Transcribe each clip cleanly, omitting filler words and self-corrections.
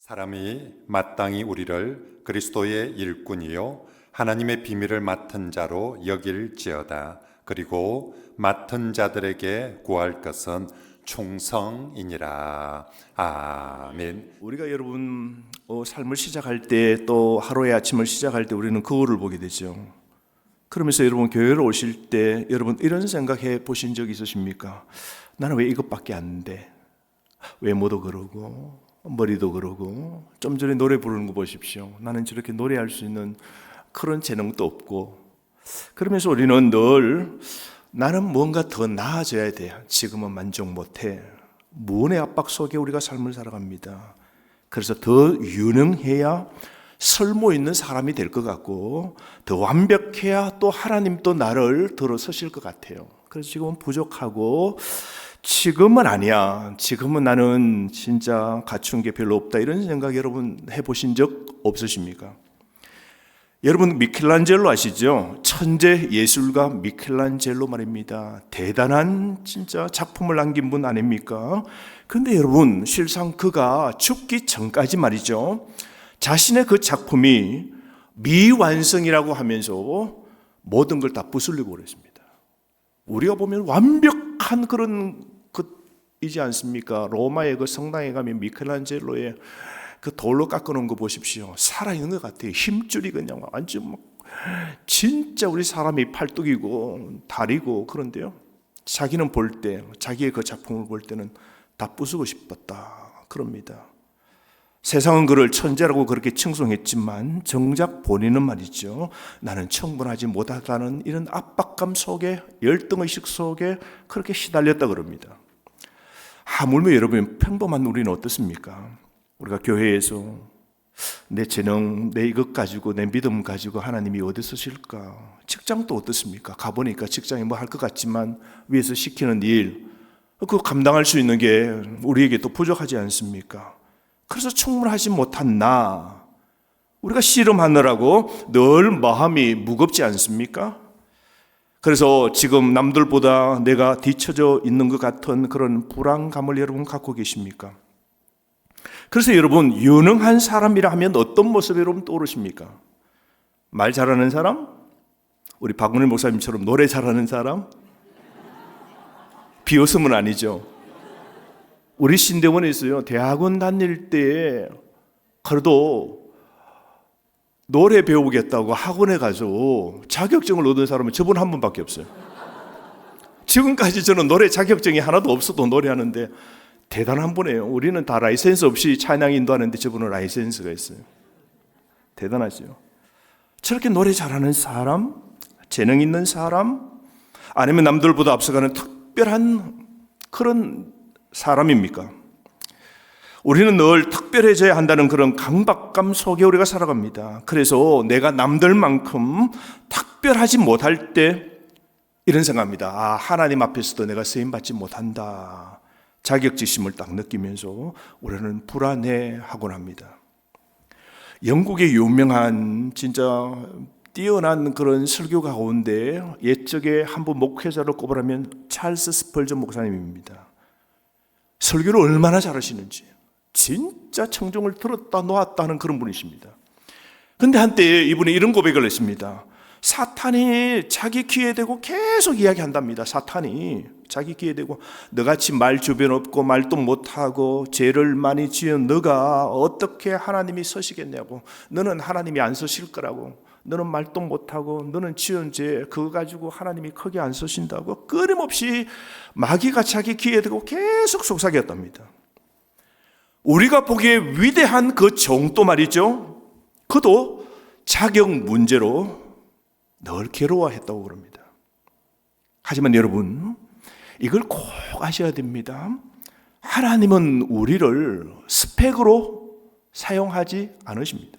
사람이 마땅히 우리를 그리스도의 일꾼이요 하나님의 비밀을 맡은 자로 여길지어다. 그리고 맡은 자들에게 구할 것은 충성이니라. 아멘. 우리가 여러분 삶을 시작할 때, 또 하루의 아침을 시작할 때 우리는 거울을 보게 되죠. 그러면서 여러분 교회를 오실 때 여러분 이런 생각해 보신 적 있으십니까? 나는 왜 이것밖에 안 돼? 외모도 그러고 머리도 그러고, 좀 전에 노래 부르는 거 보십시오. 나는 저렇게 노래할 수 있는 그런 재능도 없고. 그러면서 우리는 늘 나는 뭔가 더 나아져야 돼. 지금은 만족 못해. 무언의 압박 속에 우리가 삶을 살아갑니다. 그래서 더 유능해야 설모 있는 사람이 될 것 같고, 더 완벽해야 또 하나님 또 나를 들어서실 것 같아요. 그래서 지금은 부족하고, 지금은 아니야. 지금은 나는 진짜 갖춘 게 별로 없다. 이런 생각 여러분 해보신 적 없으십니까? 여러분 미켈란젤로 아시죠? 천재 예술가 미켈란젤로 말입니다. 대단한 진짜 작품을 남긴 분 아닙니까? 근데 여러분 실상 그가 죽기 전까지 말이죠, 자신의 그 작품이 미완성이라고 하면서 모든 걸 다 부수려고 그랬습니다. 우리가 보면 완벽한 그런 것이지 않습니까? 로마의 그 성당에 가면 미켈란젤로의 그 돌로 깎아놓은 거 보십시오. 살아있는 것 같아요. 힘줄이 그냥 완전 막 진짜 우리 사람이 팔뚝이고 다리고. 그런데요, 자기는 볼 때, 자기의 그 작품을 볼 때는 다 부수고 싶었다 그럽니다. 세상은 그를 천재라고 그렇게 칭송했지만 정작 본인은 말이죠, 나는 충분하지 못하다는 이런 압박감 속에, 열등의식 속에 그렇게 시달렸다 그럽니다. 하물며 여러분 평범한 우리는 어떻습니까? 우리가 교회에서 내 재능, 내 이것 가지고, 내 믿음 가지고 하나님이 어디 쓰실까? 직장도 어떻습니까? 가보니까 직장에 뭐 할 것 같지만 위에서 시키는 일, 그거 감당할 수 있는 게 우리에게 또 부족하지 않습니까? 그래서 충분하지 못한 나, 우리가 씨름하느라고 늘 마음이 무겁지 않습니까? 그래서 지금 남들보다 내가 뒤처져 있는 것 같은 그런 불안감을 여러분 갖고 계십니까? 그래서 여러분 유능한 사람이라 하면 어떤 모습이 여러분 떠오르십니까? 말 잘하는 사람? 우리 박문일 목사님처럼 노래 잘하는 사람? 비웃음은 아니죠. 우리 신대원에서요, 대학원 다닐 때 그래도 노래 배우겠다고 학원에 가서 자격증을 얻은 사람은 저분 한 분밖에 없어요. 지금까지 저는 노래 자격증이 하나도 없어도 노래하는데 대단한 분이에요. 우리는 다 라이센스 없이 찬양 인도하는데 저분은 라이센스가 있어요. 대단하죠. 저렇게 노래 잘하는 사람, 재능 있는 사람, 아니면 남들보다 앞서가는 특별한 그런 사람입니까? 우리는 늘 특별해져야 한다는 그런 강박감 속에 우리가 살아갑니다. 그래서 내가 남들만큼 특별하지 못할 때 이런 생각합니다. 하나님 앞에서도 내가 쓰임받지 못한다. 자격지심을 딱 느끼면서 우리는 불안해하곤 합니다. 영국의 유명한 진짜 뛰어난 그런 설교가 가운데 옛적에 한번 목회자로 꼽으라면 찰스 스펄전 목사님입니다. 설교를 얼마나 잘하시는지 진짜 청중을 들었다 놓았다 하는 그런 분이십니다. 그런데 한때 이분이 이런 고백을 했습니다. 사탄이 자기 귀에 대고 계속 이야기한답니다. 사탄이 자기 귀에 대고, 너같이 말 주변 없고 말도 못하고 죄를 많이 지은 너가 어떻게 하나님이 서시겠냐고, 너는 하나님이 안 서실 거라고, 너는 말도 못하고 너는 지은 죄 그거 가지고 하나님이 크게 안 서신다고 끊임없이 마귀가 자기 귀에 대고 계속 속삭였답니다. 우리가 보기에 위대한 그 정도 말이죠, 그도 자격 문제로 늘 괴로워했다고 그럽니다. 하지만 여러분 이걸 꼭 아셔야 됩니다. 하나님은 우리를 스펙으로 사용하지 않으십니다.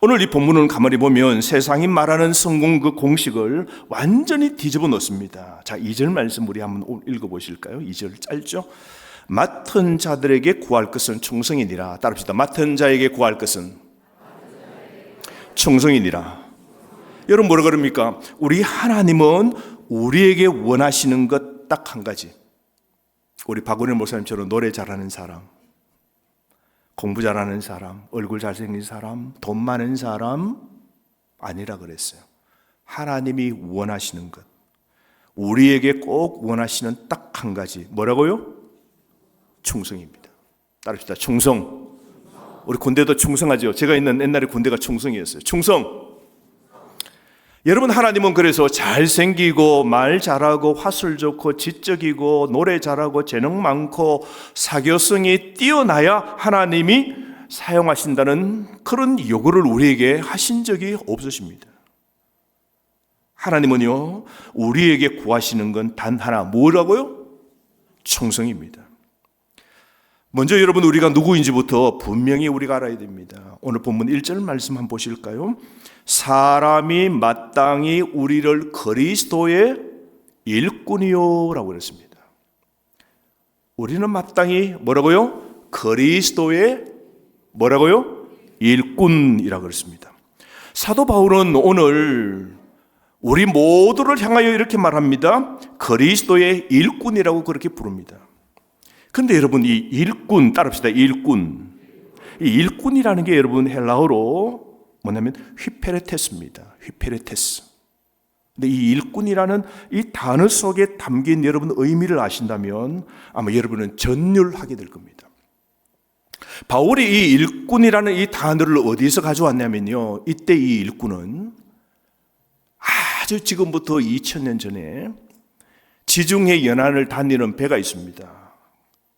오늘 이 본문을 가만히 보면 세상이 말하는 성공 그 공식을 완전히 뒤집어 놓습니다. 자, 2절 말씀 우리 한번 읽어보실까요? 2절 짧죠? 맡은 자들에게 구할 것은 충성이니라. 따라합시다. 맡은 자에게 구할 것은 충성이니라. 여러분 뭐라 그럽니까? 우리 하나님은 우리에게 원하시는 것 딱 한 가지. 우리 박원일 목사님처럼 노래 잘하는 사람, 공부 잘하는 사람, 얼굴 잘생긴 사람, 돈 많은 사람 아니라 그랬어요. 하나님이 원하시는 것, 우리에게 꼭 원하시는 딱 한 가지, 뭐라고요? 충성입니다. 따릅시다. 충성. 우리 군대도 충성하죠. 제가 있는 옛날에 군대가 충성이었어요. 충성. 여러분, 하나님은 그래서 잘생기고 말 잘하고 화술 좋고 지적이고 노래 잘하고 재능 많고 사교성이 뛰어나야 하나님이 사용하신다는 그런 요구를 우리에게 하신 적이 없으십니다. 하나님은요, 우리에게 구하시는 건 단 하나, 뭐라고요? 충성입니다. 먼저 여러분, 우리가 누구인지부터 분명히 우리가 알아야 됩니다. 오늘 본문 1절 말씀 한번 보실까요? 사람이 마땅히 우리를 그리스도의 일꾼이요 라고 그랬습니다. 우리는 마땅히 뭐라고요? 그리스도의 뭐라고요? 일꾼이라고 그랬습니다. 사도 바울은 오늘 우리 모두를 향하여 이렇게 말합니다. 그리스도의 일꾼이라고 그렇게 부릅니다. 근데 여러분, 이 일꾼, 따릅시다. 일꾼. 이 일꾼이라는 게 여러분 헬라어로 뭐냐면 휘페레테스입니다. 휘페레테스. 근데 이 일꾼이라는 이 단어 속에 담긴 여러분 의미를 아신다면 아마 여러분은 전율하게 될 겁니다. 바울이 이 일꾼이라는 이 단어를 어디서 가져왔냐면요, 이때 이 일꾼은 아주 지금부터 2000년 전에 지중해 연안을 다니는 배가 있습니다.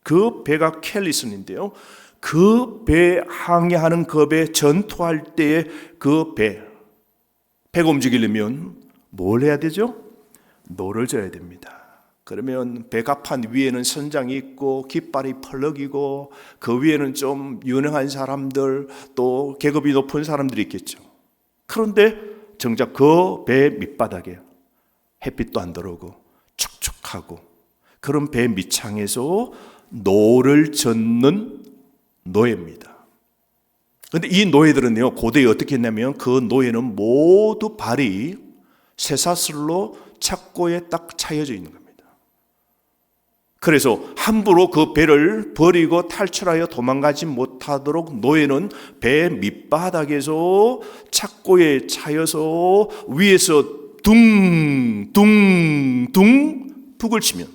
그 배가 켈리슨인데요, 그 배 항해하는 그 배 전투할 때의 그 배가 움직이려면 뭘 해야 되죠? 노를 져야 됩니다. 그러면 배가판 위에는 선장이 있고 깃발이 펄럭이고 그 위에는 좀 유능한 사람들 또 계급이 높은 사람들이 있겠죠. 그런데 정작 그 배 밑바닥에 햇빛도 안 들어오고 축축하고 그런 배 밑창에서 노를 젓는 노예입니다. 그런데 이 노예들은요, 고대에 어떻게 했냐면 그 노예는 모두 발이 쇠사슬로 착고에 딱 차여져 있는 겁니다. 그래서 함부로 그 배를 버리고 탈출하여 도망가지 못하도록 노예는 배 밑바닥에서 착고에 차여서 위에서 둥둥둥 북을 치면,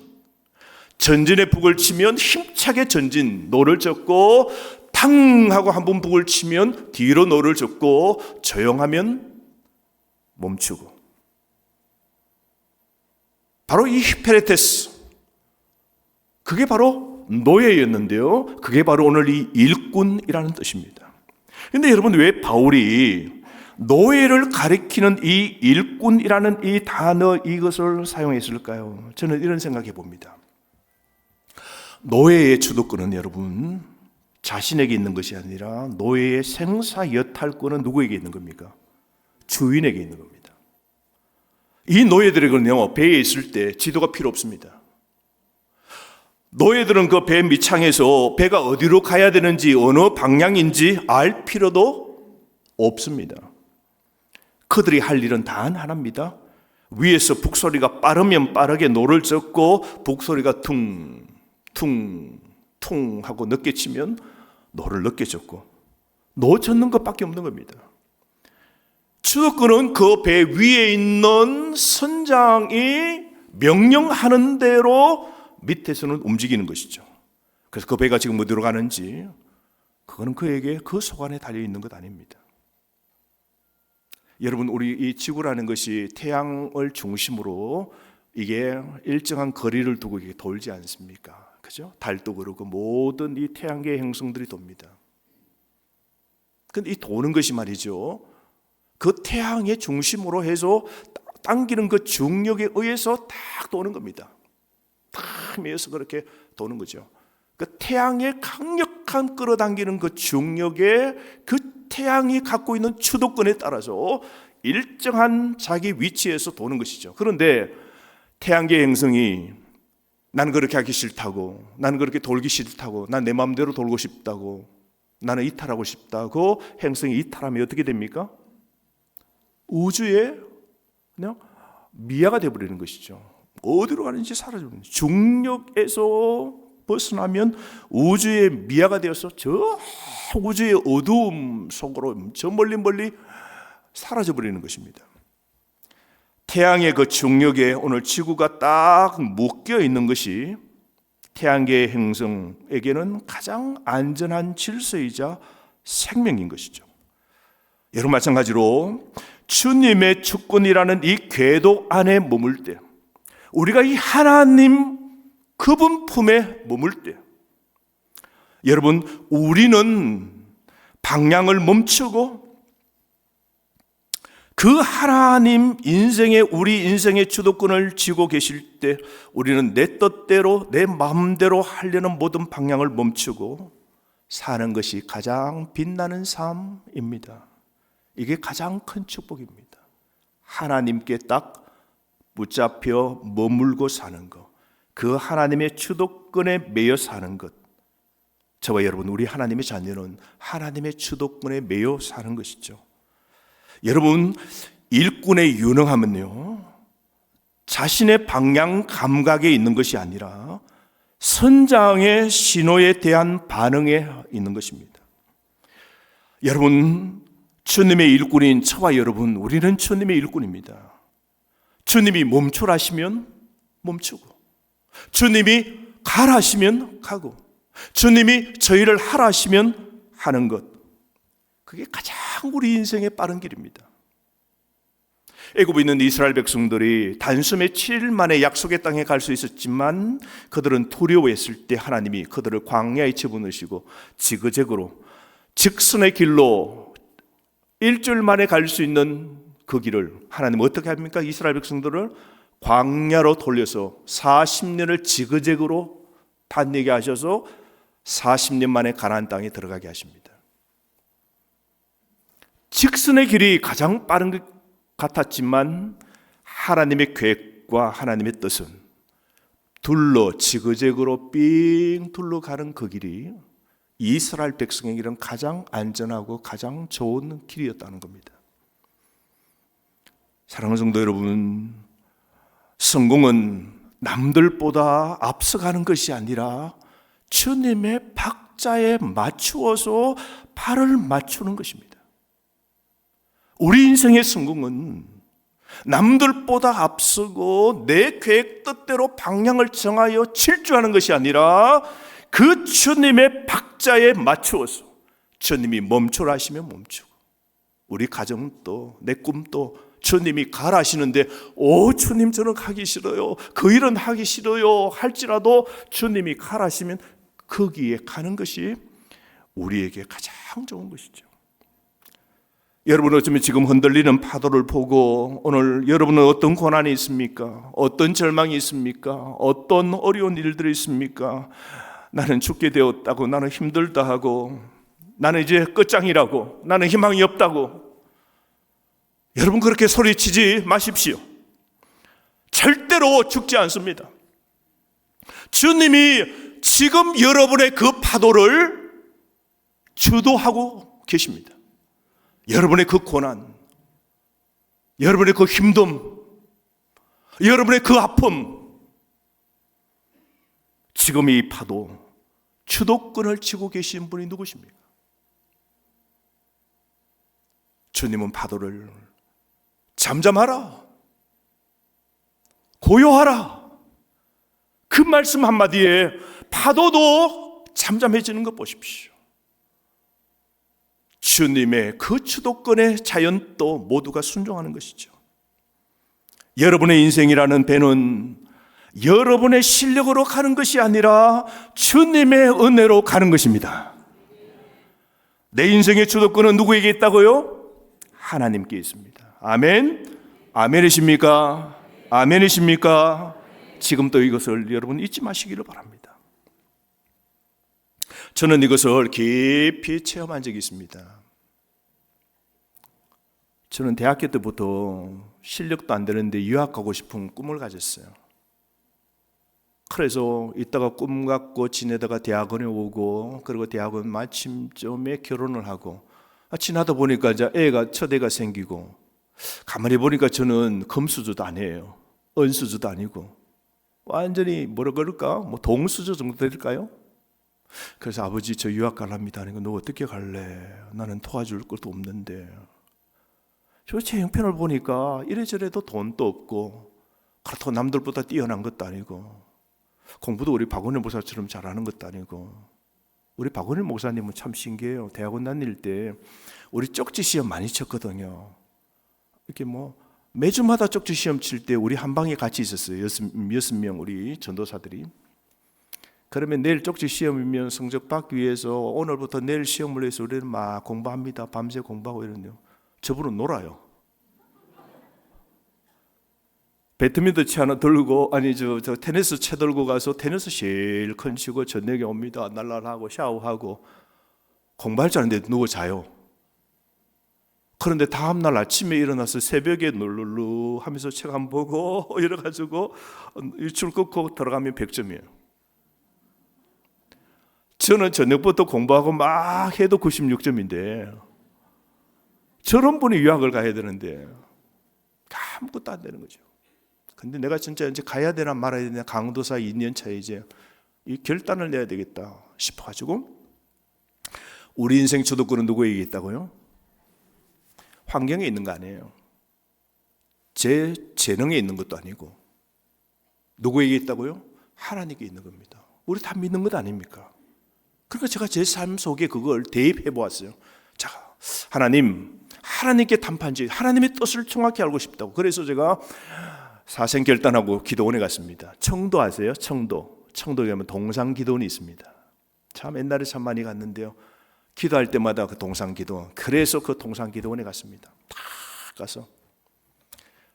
전진에 북을 치면 힘차게 전진 노를 젓고 탕 하고 한 번 북을 치면 뒤로 노를 젓고 조용하면 멈추고, 바로 이 히페레테스, 그게 바로 노예였는데요, 그게 바로 오늘 이 일꾼이라는 뜻입니다. 그런데 여러분, 왜 바울이 노예를 가리키는 이 일꾼이라는 이 단어 이것을 사용했을까요? 저는 이런 생각해 봅니다. 노예의 주도권은 여러분 자신에게 있는 것이 아니라 노예의 생사 여탈권은 누구에게 있는 겁니까? 주인에게 있는 겁니다. 이 노예들에게는요, 배에 있을 때 지도가 필요 없습니다. 노예들은 그 배 밑창에서 배가 어디로 가야 되는지 어느 방향인지 알 필요도 없습니다. 그들이 할 일은 단 하나입니다. 위에서 북소리가 빠르면 빠르게 노를 젓고 북소리가 퉁 하고 늦게 치면 노를 늦게 젓고 노 젓는 것밖에 없는 겁니다. 주도권은 그 배 위에 있는 선장이 명령하는 대로 밑에서는 움직이는 것이죠. 그래서 그 배가 지금 어디로 가는지 그거는 그에게 그 소관에 달려있는 것 아닙니다. 여러분, 우리 이 지구라는 것이 태양을 중심으로 이게 일정한 거리를 두고 이게 돌지 않습니까? 그죠? 달도 그렇고 모든 이 태양계의 행성들이 돕니다. 근데 이 도는 것이 말이죠, 그 태양의 중심으로 해서 당기는 그 중력에 의해서 딱 도는 겁니다. 탁 매여서 그렇게 도는 거죠. 그 태양의 강력한 끌어당기는 그 중력에 그 태양이 갖고 있는 주도권에 따라서 일정한 자기 위치에서 도는 것이죠. 그런데 태양계 행성이 나는 그렇게 하기 싫다고, 나는 그렇게 돌기 싫다고, 난 내 마음대로 돌고 싶다고, 나는 이탈하고 싶다고 행성이 이탈하면 어떻게 됩니까? 우주에 그냥 미아가 되어버리는 것이죠. 어디로 가는지 사라집니다. 중력에서 벗어나면 우주의 미아가 되어서 저 우주의 어두움 속으로 저 멀리 사라져 버리는 것입니다. 태양의 그 중력에 오늘 지구가 딱 묶여 있는 것이 태양계의 행성에게는 가장 안전한 질서이자 생명인 것이죠. 여러분, 마찬가지로 주님의 주권이라는 이 궤도 안에 머물 때, 우리가 이 하나님 그분 품에 머물 때, 여러분, 우리는 방향을 멈추고 그 하나님 우리 인생의 주도권을 쥐고 계실 때 우리는 내 뜻대로 내 마음대로 하려는 모든 방향을 멈추고 사는 것이 가장 빛나는 삶입니다. 이게 가장 큰 축복입니다. 하나님께 딱 붙잡혀 머물고 사는 것, 그 하나님의 주도권에 매여 사는 것, 저와 여러분, 우리 하나님의 자녀는 하나님의 주도권에 매여 사는 것이죠. 여러분, 일꾼의 유능함은요, 자신의 방향 감각에 있는 것이 아니라 선장의 신호에 대한 반응에 있는 것입니다. 여러분, 주님의 일꾼인 저와 여러분, 우리는 주님의 일꾼입니다. 주님이 멈추라시면 멈추고, 주님이 가라시면 가고, 주님이 저희를 하라시면 하는 것, 그게 가장 우리 인생의 빠른 길입니다. 애굽에 있는 이스라엘 백성들이 단숨에 7일 만에 약속의 땅에 갈 수 있었지만 그들은 두려워했을 때 하나님이 그들을 광야에 집어넣으시고 지그재그로 직선의 길로 일주일 만에 갈 수 있는 그 길을 하나님은 어떻게 합니까? 이스라엘 백성들을 광야로 돌려서 40년을 지그재그로 다니게 하셔서 40년 만에 가나안 땅에 들어가게 하십니다. 직선의 길이 가장 빠른 것 같았지만 하나님의 계획과 하나님의 뜻은 지그재그로 삥 둘러가는 그 길이 이스라엘 백성에게는 가장 안전하고 가장 좋은 길이었다는 겁니다. 사랑하는 성도 여러분, 성공은 남들보다 앞서가는 것이 아니라 주님의 박자에 맞추어서 발을 맞추는 것입니다. 우리 인생의 성공은 남들보다 앞서고 내 계획 뜻대로 방향을 정하여 질주하는 것이 아니라 그 주님의 박자에 맞추어서 주님이 멈추라 하시면 멈추고, 우리 가정도 내 꿈도 주님이 가라 하시는데 주님 저는 하기 싫어요, 그 일은 하기 싫어요 할지라도 주님이 가라 하시면 거기에 가는 것이 우리에게 가장 좋은 것이죠. 여러분, 어쩌면 지금 흔들리는 파도를 보고 오늘 여러분은 어떤 고난이 있습니까? 어떤 절망이 있습니까? 어떤 어려운 일들이 있습니까? 나는 죽게 되었다고, 나는 힘들다 하고, 나는 이제 끝장이라고, 나는 희망이 없다고. 여러분, 그렇게 소리치지 마십시오. 절대로 죽지 않습니다. 주님이 지금 여러분의 그 파도를 주도하고 계십니다. 여러분의 그 고난, 여러분의 그 힘듦, 여러분의 그 아픔, 지금 이 파도 주도권을 쥐고 계신 분이 누구십니까? 주님은 파도를 잠잠하라, 고요하라, 그 말씀 한마디에 파도도 잠잠해지는 것 보십시오. 주님의 그 주도권의 자연도 모두가 순종하는 것이죠. 여러분의 인생이라는 배는 여러분의 실력으로 가는 것이 아니라 주님의 은혜로 가는 것입니다. 내 인생의 주도권은 누구에게 있다고요? 하나님께 있습니다. 아멘. 아멘이십니까? 아멘이십니까? 지금 또 이것을 여러분 잊지 마시기를 바랍니다. 저는 이것을 깊이 체험한 적이 있습니다. 저는 대학교 때부터 실력도 안 되는데 유학 가고 싶은 꿈을 가졌어요. 그래서 이따가 꿈 갖고 지내다가 대학원에 오고, 그리고 대학원 마침쯤에 결혼을 하고, 지나다 보니까 이제 첫 애가 생기고, 가만히 보니까 저는 금수저도 아니에요, 은수저도 아니고, 완전히 뭐라 그럴까, 동수저 정도 될까요? 그래서 아버지 저 유학 갈랍니다 하니까 너 어떻게 갈래? 나는 도와줄 것도 없는데. 제 형편을 보니까 이래저래도 돈도 없고 그렇다고 남들보다 뛰어난 것도 아니고 공부도 우리 박원일 목사처럼 잘하는 것도 아니고. 우리 박원일 목사님은 참 신기해요. 대학원 다닐 때 우리 쪽지 시험 많이 쳤거든요. 이렇게 뭐 매주마다 쪽지 시험 칠 때 우리 한 방에 같이 있었어요. 여섯 명 우리 전도사들이. 그러면 내일 쪽지 시험이면 성적 받기 위해서 오늘부터 내일 시험을 해서 우리는 막 공부합니다. 밤새 공부하고 이러는데요. 저분은 놀아요. 배드민턴 채 하나 들고 저 테니스 채 들고 가서 테니스 실컷 치고 저녁에 옵니다. 날라하고 샤워하고 공부할 줄 아는데 누워 자요. 그런데 다음날 아침에 일어나서 새벽에 룰루루 하면서 책 한 보고 이래가지고 줄 끊고 들어가면 100점이에요. 저는 저녁부터 공부하고 막 해도 96점인데 저런 분이 유학을 가야 되는데 아무것도 안 되는 거죠. 근데 내가 진짜 이제 가야 되나 말아야 되나 강도사 2년 차에 이제 이 결단을 내야 되겠다 싶어가지고 우리 인생 주도권은 누구에게 있다고요? 환경에 있는 거 아니에요. 제 재능에 있는 것도 아니고 누구에게 있다고요? 하나님께 있는 겁니다. 우리 다 믿는 것 아닙니까? 그러니까 제가 제 삶 속에 그걸 대입해 보았어요. 자, 하나님께 담판지 하나님의 뜻을 정확히 알고 싶다고. 그래서 제가 사생 결단하고 기도원에 갔습니다. 청도 아세요? 청도에 가면 동상 기도원이 있습니다. 참 옛날에 참 많이 갔는데요. 기도할 때마다 그 동상 기도원. 그래서 그 동상 기도원에 갔습니다. 다 가서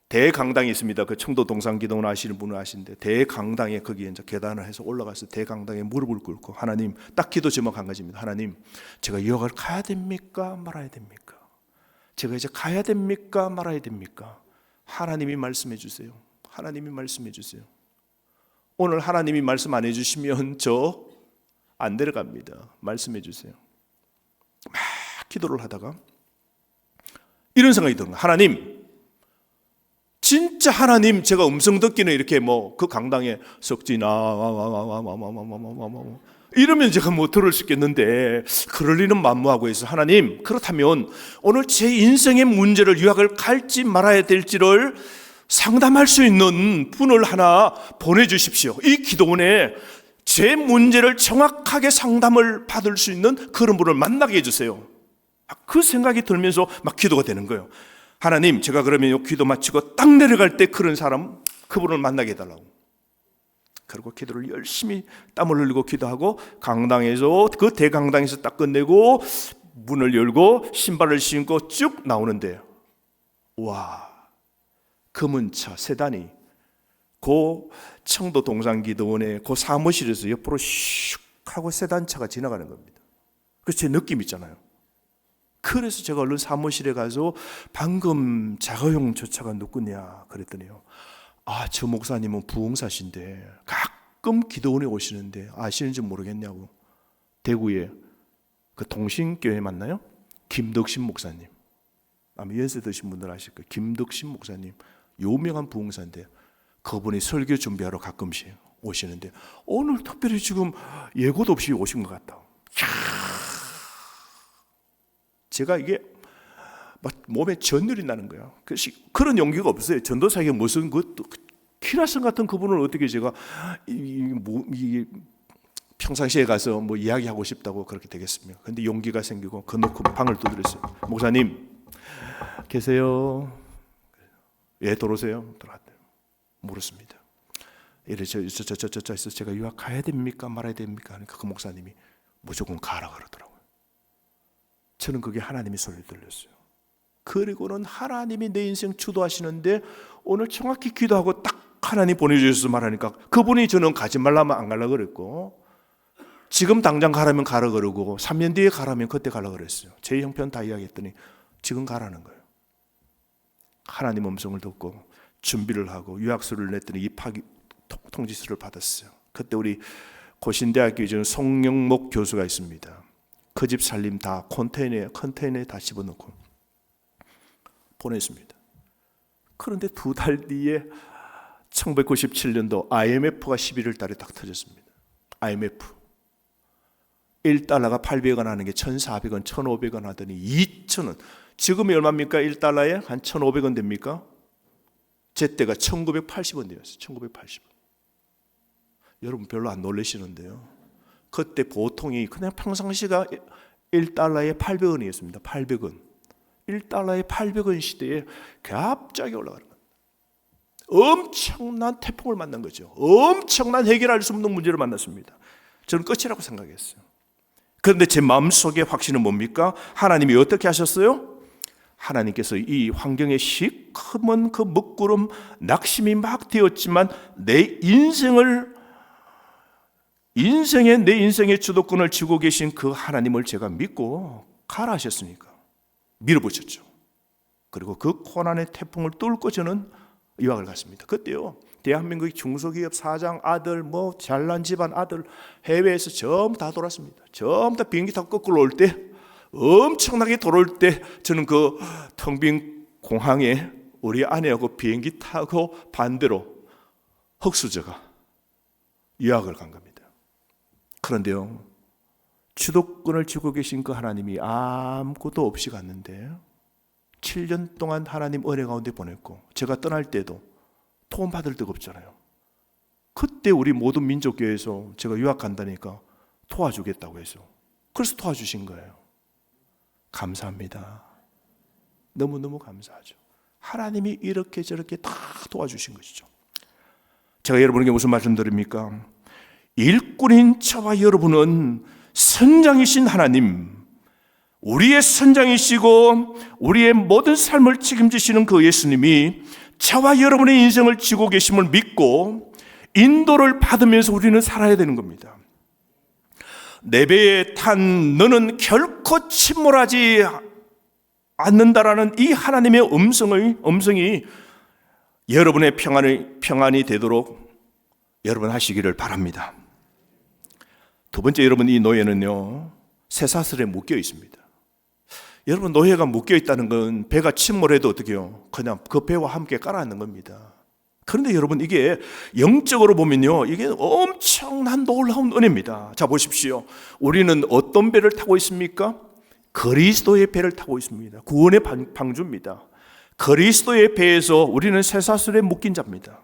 대강당이 있습니다. 그 청도 동상 기도원 아시는 분은 아시는데 대강당에 거기에 이제 계단을 해서 올라가서 대강당에 무릎을 꿇고 하나님 딱 기도 제목 한 가지입니다. 하나님, 제가 유학을 가야 됩니까? 말아야 됩니까? 제가 이제 가야 됩니까? 말아야 됩니까? 하나님이 말씀해 주세요. 하나님이 말씀해 주세요. 오늘 하나님이 말씀 안 해주시면 저 안 내려갑니다. 말씀해 주세요. 막 기도를 하다가 이런 생각이 드는 거예요. 하나님, 진짜 하나님 제가 음성 듣기는 이렇게 뭐 그 강당에 석진아 이러면 제가 뭐 들을 수 있겠는데 그럴 리는 만무하고 해서 하나님, 그렇다면 오늘 제 인생의 문제를 유학을 갈지 말아야 될지를 상담할 수 있는 분을 하나 보내주십시오. 이 기도원에 제 문제를 정확하게 상담을 받을 수 있는 그런 분을 만나게 해주세요. 그 생각이 들면서 막 기도가 되는 거예요. 하나님, 제가 그러면 이 기도 마치고 딱 내려갈 때 그런 사람, 그분을 만나게 해달라고. 그리고 기도를 열심히 땀을 흘리고 기도하고 강당에서 그 대강당에서 딱 끝내고 문을 열고 신발을 신고 쭉 나오는데 와, 금은차 세단이 그 청도 동상기도원의 그 사무실에서 옆으로 슉 하고 세단차가 지나가는 겁니다. 그래서 제 느낌 있잖아요. 그래서 제가 얼른 사무실에 가서 방금 자가용 저 차가 누구냐 그랬더니요, 아, 저 목사님은 부흥사신데 가끔 기도원에 오시는데 아시는지 모르겠냐고. 대구에 그 동신교회 맞나요? 김덕신 목사님, 아마 연세 드신 분들 아실 거예요. 김덕신 목사님 유명한 부흥사인데 그분이 설교 준비하러 가끔씩 오시는데 오늘 특별히 지금 예고도 없이 오신 것 같다. 제가 이게 막 몸에 전율이 나는 거야. 그런 용기가 없어요. 전도사에게 무슨 키라슨 같은 그분을 어떻게 제가 평상시에 가서 뭐 이야기하고 싶다고 그렇게 되겠습니까? 근데 용기가 생기고 그 놓고 방을 두드렸어요. 목사님 계세요? 예, 들어오세요. 들어갔대요. 물었습니다. 이래 저 해서 제가 유학 가야 됩니까? 말아야 됩니까? 하니까 그 목사님이 무조건 가라 그러더라고요. 저는 그게 하나님의 소리를 들렸어요. 그리고는 하나님이 내 인생 주도하시는데 오늘 정확히 기도하고 딱 하나님 보내주셔서 말하니까 그분이 저는 가지 말라면 안 가려고 그랬고 지금 당장 가라면 가라 그러고 3년 뒤에 가라면 그때 가려고 그랬어요. 제 형편 다 이야기했더니 지금 가라는 거예요. 하나님 음성을 듣고 준비를 하고 유학서를 냈더니 입학 통지서를 받았어요. 그때 우리 고신대학교에 저는 송영목 교수가 있습니다. 그 집 살림 다 컨테이너에 다 집어넣고 보냈습니다. 그런데 2달 뒤에 1997년도 IMF가 11월 달에 딱 터졌습니다. IMF. 1달러가 800원 하는 게 1,400원, 1,500원 하더니 2,000원. 지금이 얼마입니까? 1달러에 한 1,500원 됩니까? 제 때가 1,980원 되었어요. 1,980원. 여러분 별로 안 놀라시는데요. 그때 보통이 그냥 평상시가 1달러에 800원이었습니다. 800원. 1달러에 800원 시대에 갑자기 올라가는 겁니다. 엄청난 태풍을 만난 거죠. 엄청난 해결할 수 없는 문제를 만났습니다. 저는 끝이라고 생각했어요. 그런데 제 마음속의 확신은 뭡니까? 하나님이 어떻게 하셨어요? 하나님께서 이 환경에 시커먼 그 먹구름 낙심이 막 되었지만 내 인생의 주도권을 쥐고 계신 그 하나님을 제가 믿고 가라 하셨으니까 밀어붙였죠. 그리고 그 고난의 태풍을 뚫고 저는 유학을 갔습니다. 그때요, 대한민국의 중소기업 사장 아들, 잘난 집안 아들 해외에서 전부 다 돌았습니다. 전부 다 비행기 타고 거꾸로 올 때, 엄청나게 돌아올 때 저는 그 텅 빈 공항에 우리 아내하고 비행기 타고 반대로 흑수저가 유학을 간 겁니다. 그런데요, 주도권을 쥐고 계신 그 하나님이 아무것도 없이 갔는데 7년 동안 하나님 은혜 가운데 보냈고, 제가 떠날 때도 도움받을 데가 없잖아요. 그때 우리 모든 민족교회에서 제가 유학 간다니까 도와주겠다고 해서, 그래서 도와주신 거예요. 감사합니다. 너무너무 감사하죠. 하나님이 이렇게 저렇게 다 도와주신 것이죠. 제가 여러분에게 무슨 말씀 드립니까? 일꾼인 저와 여러분은 선장이신 하나님, 우리의 선장이시고 우리의 모든 삶을 책임지시는 그 예수님이 저와 여러분의 인생을 지고 계심을 믿고 인도를 받으면서 우리는 살아야 되는 겁니다. 내 배에 탄 너는 결코 침몰하지 않는다라는 이 하나님의 음성이 여러분의 평안이 되도록 여러분 하시기를 바랍니다. 두 번째, 여러분, 이 노예는요, 쇠사슬에 묶여 있습니다. 여러분, 노예가 묶여 있다는 건 배가 침몰해도 어떻게 해요? 그냥 그 배와 함께 깔아앉는 겁니다. 그런데 여러분, 이게 영적으로 보면요, 이게 엄청난 놀라운 은혜입니다. 자, 보십시오. 우리는 어떤 배를 타고 있습니까? 그리스도의 배를 타고 있습니다. 구원의 방주입니다. 그리스도의 배에서 우리는 쇠사슬에 묶인 자입니다.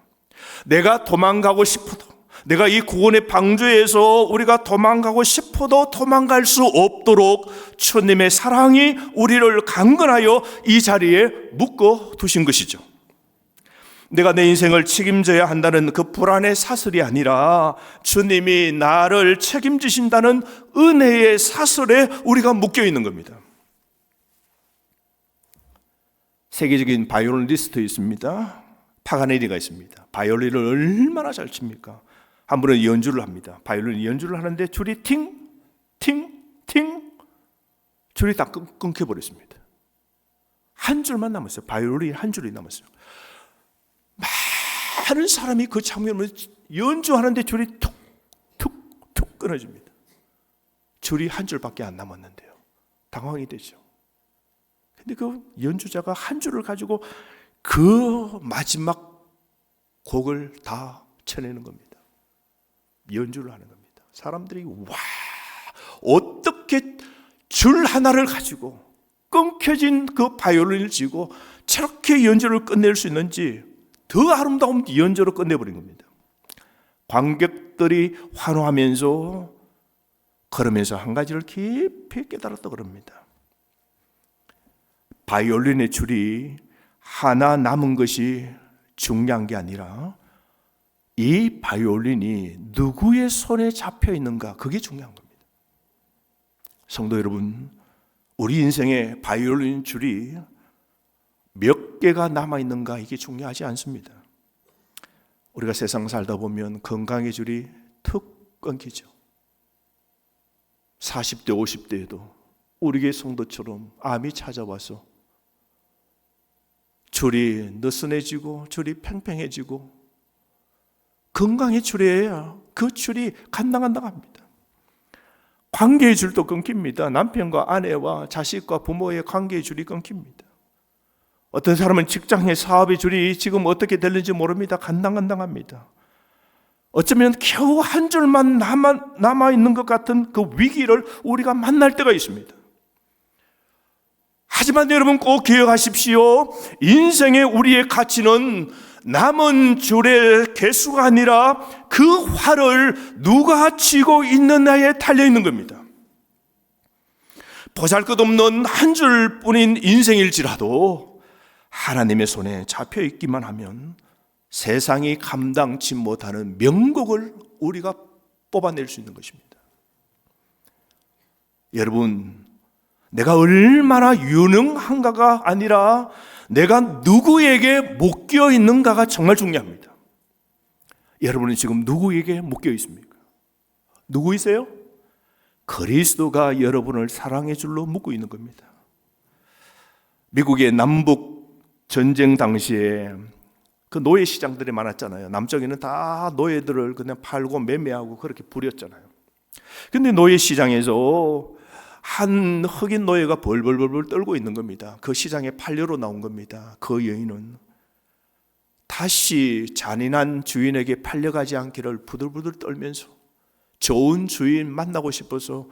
내가 도망가고 싶어도, 내가 이 구원의 방주에서 우리가 도망가고 싶어도 도망갈 수 없도록 주님의 사랑이 우리를 강건하여 이 자리에 묶어 두신 것이죠. 내가 내 인생을 책임져야 한다는 그 불안의 사슬이 아니라 주님이 나를 책임지신다는 은혜의 사슬에 우리가 묶여 있는 겁니다. 세계적인 바이올리니스트 있습니다. 파가니니가 있습니다. 바이올린을 얼마나 잘 칩니까? 한 분은 연주를 합니다. 바이올린 연주를 하는데 줄이 팅, 팅, 팅, 줄이 다 끊겨버렸습니다. 한 줄만 남았어요. 바이올린 한 줄이 남았어요. 많은 사람이 그 장면을 연주하는데 줄이 툭, 툭, 툭 끊어집니다. 줄이 한 줄밖에 안 남았는데요. 당황이 되죠. 근데 그 연주자가 한 줄을 가지고 그 마지막 곡을 다 쳐내는 겁니다. 연주를 하는 겁니다. 사람들이 와, 어떻게 줄 하나를 가지고 끊겨진 그 바이올린을 쥐고 저렇게 연주를 끝낼 수 있는지 더 아름다운 연주로 끝내버린 겁니다. 관객들이 환호하면서 걸으면서 한 가지를 깊이 깨달았다 그럽니다. 바이올린의 줄이 하나 남은 것이 중요한 게 아니라 이 바이올린이 누구의 손에 잡혀 있는가, 그게 중요한 겁니다. 성도 여러분, 우리 인생의 바이올린 줄이 몇 개가 남아있는가, 이게 중요하지 않습니다. 우리가 세상 살다 보면 건강의 줄이 툭 끊기죠. 40대 50대에도 우리의 성도처럼 암이 찾아와서 줄이 느슨해지고 줄이 팽팽해지고, 건강의 줄이에요. 그 줄이 간당간당합니다. 관계의 줄도 끊깁니다. 남편과 아내와 자식과 부모의 관계의 줄이 끊깁니다. 어떤 사람은 직장의 사업의 줄이 지금 어떻게 될는지 모릅니다. 간당간당합니다. 어쩌면 겨우 한 줄만 남아있는 것 같은 그 위기를 우리가 만날 때가 있습니다. 하지만 여러분 꼭 기억하십시오. 인생의 우리의 가치는 남은 줄의 개수가 아니라 그 활을 누가 쥐고 있느냐에 달려있는 겁니다. 보잘것없는 한 줄뿐인 인생일지라도 하나님의 손에 잡혀있기만 하면 세상이 감당치 못하는 명곡을 우리가 뽑아낼 수 있는 것입니다. 여러분, 내가 얼마나 유능한가가 아니라 내가 누구에게 묶여 있는가가 정말 중요합니다. 여러분은 지금 누구에게 묶여 있습니까? 누구이세요? 그리스도가 여러분을 사랑의 줄로 묶고 있는 겁니다. 미국의 남북 전쟁 당시에 그 노예 시장들이 많았잖아요. 남쪽에는 다 노예들을 그냥 팔고 매매하고 그렇게 부렸잖아요. 근데 노예 시장에서 한 흑인 노예가 벌벌벌 떨고 있는 겁니다. 그 시장에 팔려로 나온 겁니다. 그 여인은 다시 잔인한 주인에게 팔려가지 않기를 부들부들 떨면서 좋은 주인 만나고 싶어서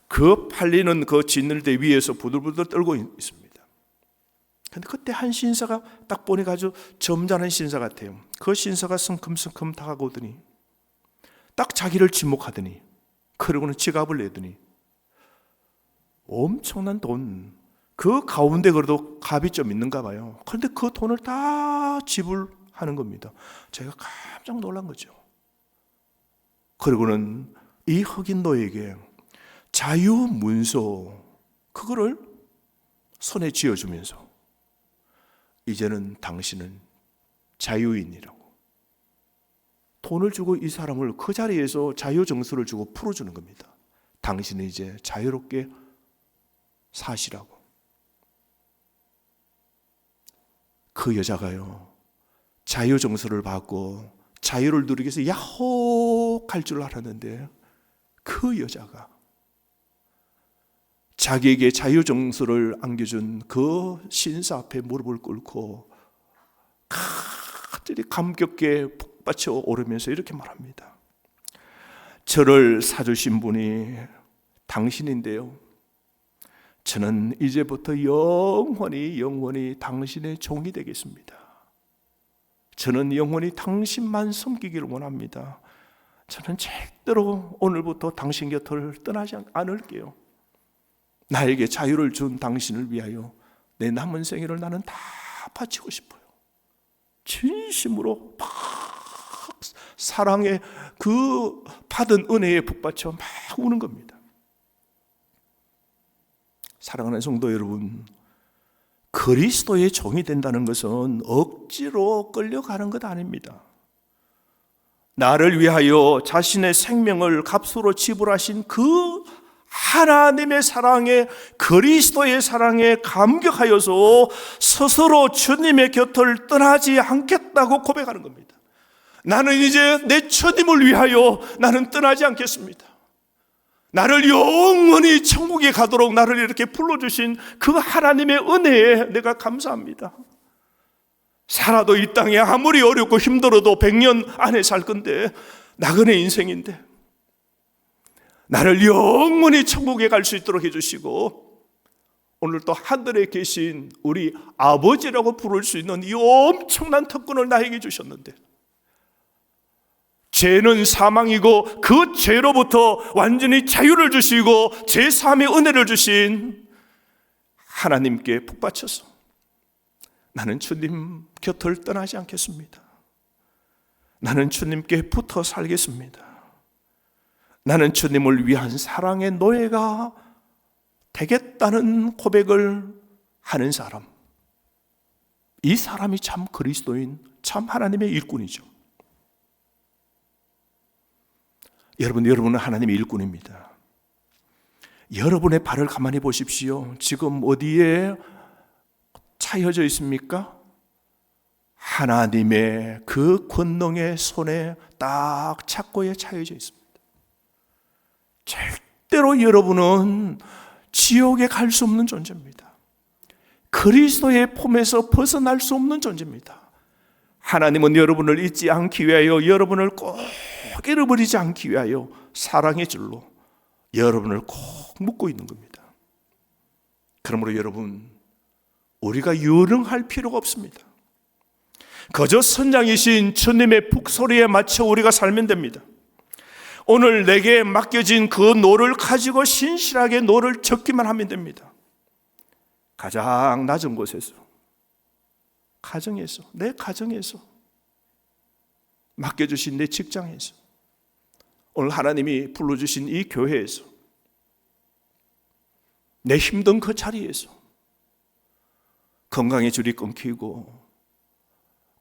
그 팔리는 그 진늘대 위에서 부들부들 떨고 있습니다. 근데 그때 한 신사가 딱 보니까 아주 점잖은 신사 같아요. 그 신사가 성큼성큼 다가오더니 딱 자기를 지목하더니 그러고는 지갑을 내더니 엄청난 돈, 그 가운데 그래도 값이 좀 있는가 봐요. 그런데 그 돈을 다 지불하는 겁니다. 제가 깜짝 놀란 거죠. 그리고는 이 흑인 노예에게 자유문서 그거를 손에 쥐어주면서 이제는 당신은 자유인이라고 돈을 주고 이 사람을 그 자리에서 자유정서를 주고 풀어주는 겁니다. 당신은 이제 자유롭게 사시라고. 그 여자가요, 자유정서를 받고 자유를 누리기 위해서 야호 갈 줄 알았는데 그 여자가 자기에게 자유정서를 안겨준 그 신사 앞에 무릎을 꿇고 간절히 감격에 북받쳐 오르면서 이렇게 말합니다. 저를 사주신 분이 당신인데요, 저는 이제부터 영원히 당신의 종이 되겠습니다. 저는 영원히 당신만 섬기기를 원합니다. 저는 절대로 오늘부터 당신 곁을 떠나지 않을게요. 나에게 자유를 준 당신을 위하여 내 남은 생애를 나는 다 바치고 싶어요. 진심으로 막 사랑의 그 받은 은혜에 북받쳐 막 우는 겁니다. 사랑하는 성도 여러분, 그리스도의 종이 된다는 것은 억지로 끌려가는 것 아닙니다. 나를 위하여 자신의 생명을 값으로 지불하신 그 하나님의 사랑에, 그리스도의 사랑에 감격하여서 스스로 주님의 곁을 떠나지 않겠다고 고백하는 겁니다. 나는 이제 내 주님을 위하여 나는 떠나지 않겠습니다. 나를 영원히 천국에 가도록 나를 이렇게 불러주신 그 하나님의 은혜에 내가 감사합니다. 살아도 이 땅에 아무리 어렵고 힘들어도 100년 안에 살 건데 나그네 인생인데 나를 영원히 천국에 갈 수 있도록 해주시고 오늘 또 하늘에 계신 우리 아버지라고 부를 수 있는 이 엄청난 특권을 나에게 주셨는데 죄는 사망이고 그 죄로부터 완전히 자유를 주시고 제3의 은혜를 주신 하나님께 북받쳐서 나는 주님 곁을 떠나지 않겠습니다. 나는 주님께 붙어 살겠습니다. 나는 주님을 위한 사랑의 노예가 되겠다는 고백을 하는 사람, 이 사람이 참 그리스도인, 참 하나님의 일꾼이죠. 여러분은 하나님의 일꾼입니다. 여러분의 발을 가만히 보십시오. 지금 어디에 차여져 있습니까? 하나님의 그 권능의 손에 딱 착고에 차여져 있습니다. 절대로 여러분은 지옥에 갈 수 없는 존재입니다. 그리스도의 품에서 벗어날 수 없는 존재입니다. 하나님은 여러분을 잊지 않기 위하여, 여러분을 꼭 잃어버리지 않기 위하여 사랑의 줄로 여러분을 꼭 묶고 있는 겁니다. 그러므로 여러분, 우리가 요령할 필요가 없습니다. 그저 선장이신 주님의 북소리에 맞춰 우리가 살면 됩니다. 오늘 내게 맡겨진 그 노를 가지고 신실하게 노를 젓기만 하면 됩니다. 가장 낮은 곳에서, 가정에서, 내 가정에서, 맡겨주신 내 직장에서, 오늘 하나님이 불러주신 이 교회에서, 내 힘든 그 자리에서 건강의 줄이 끊기고,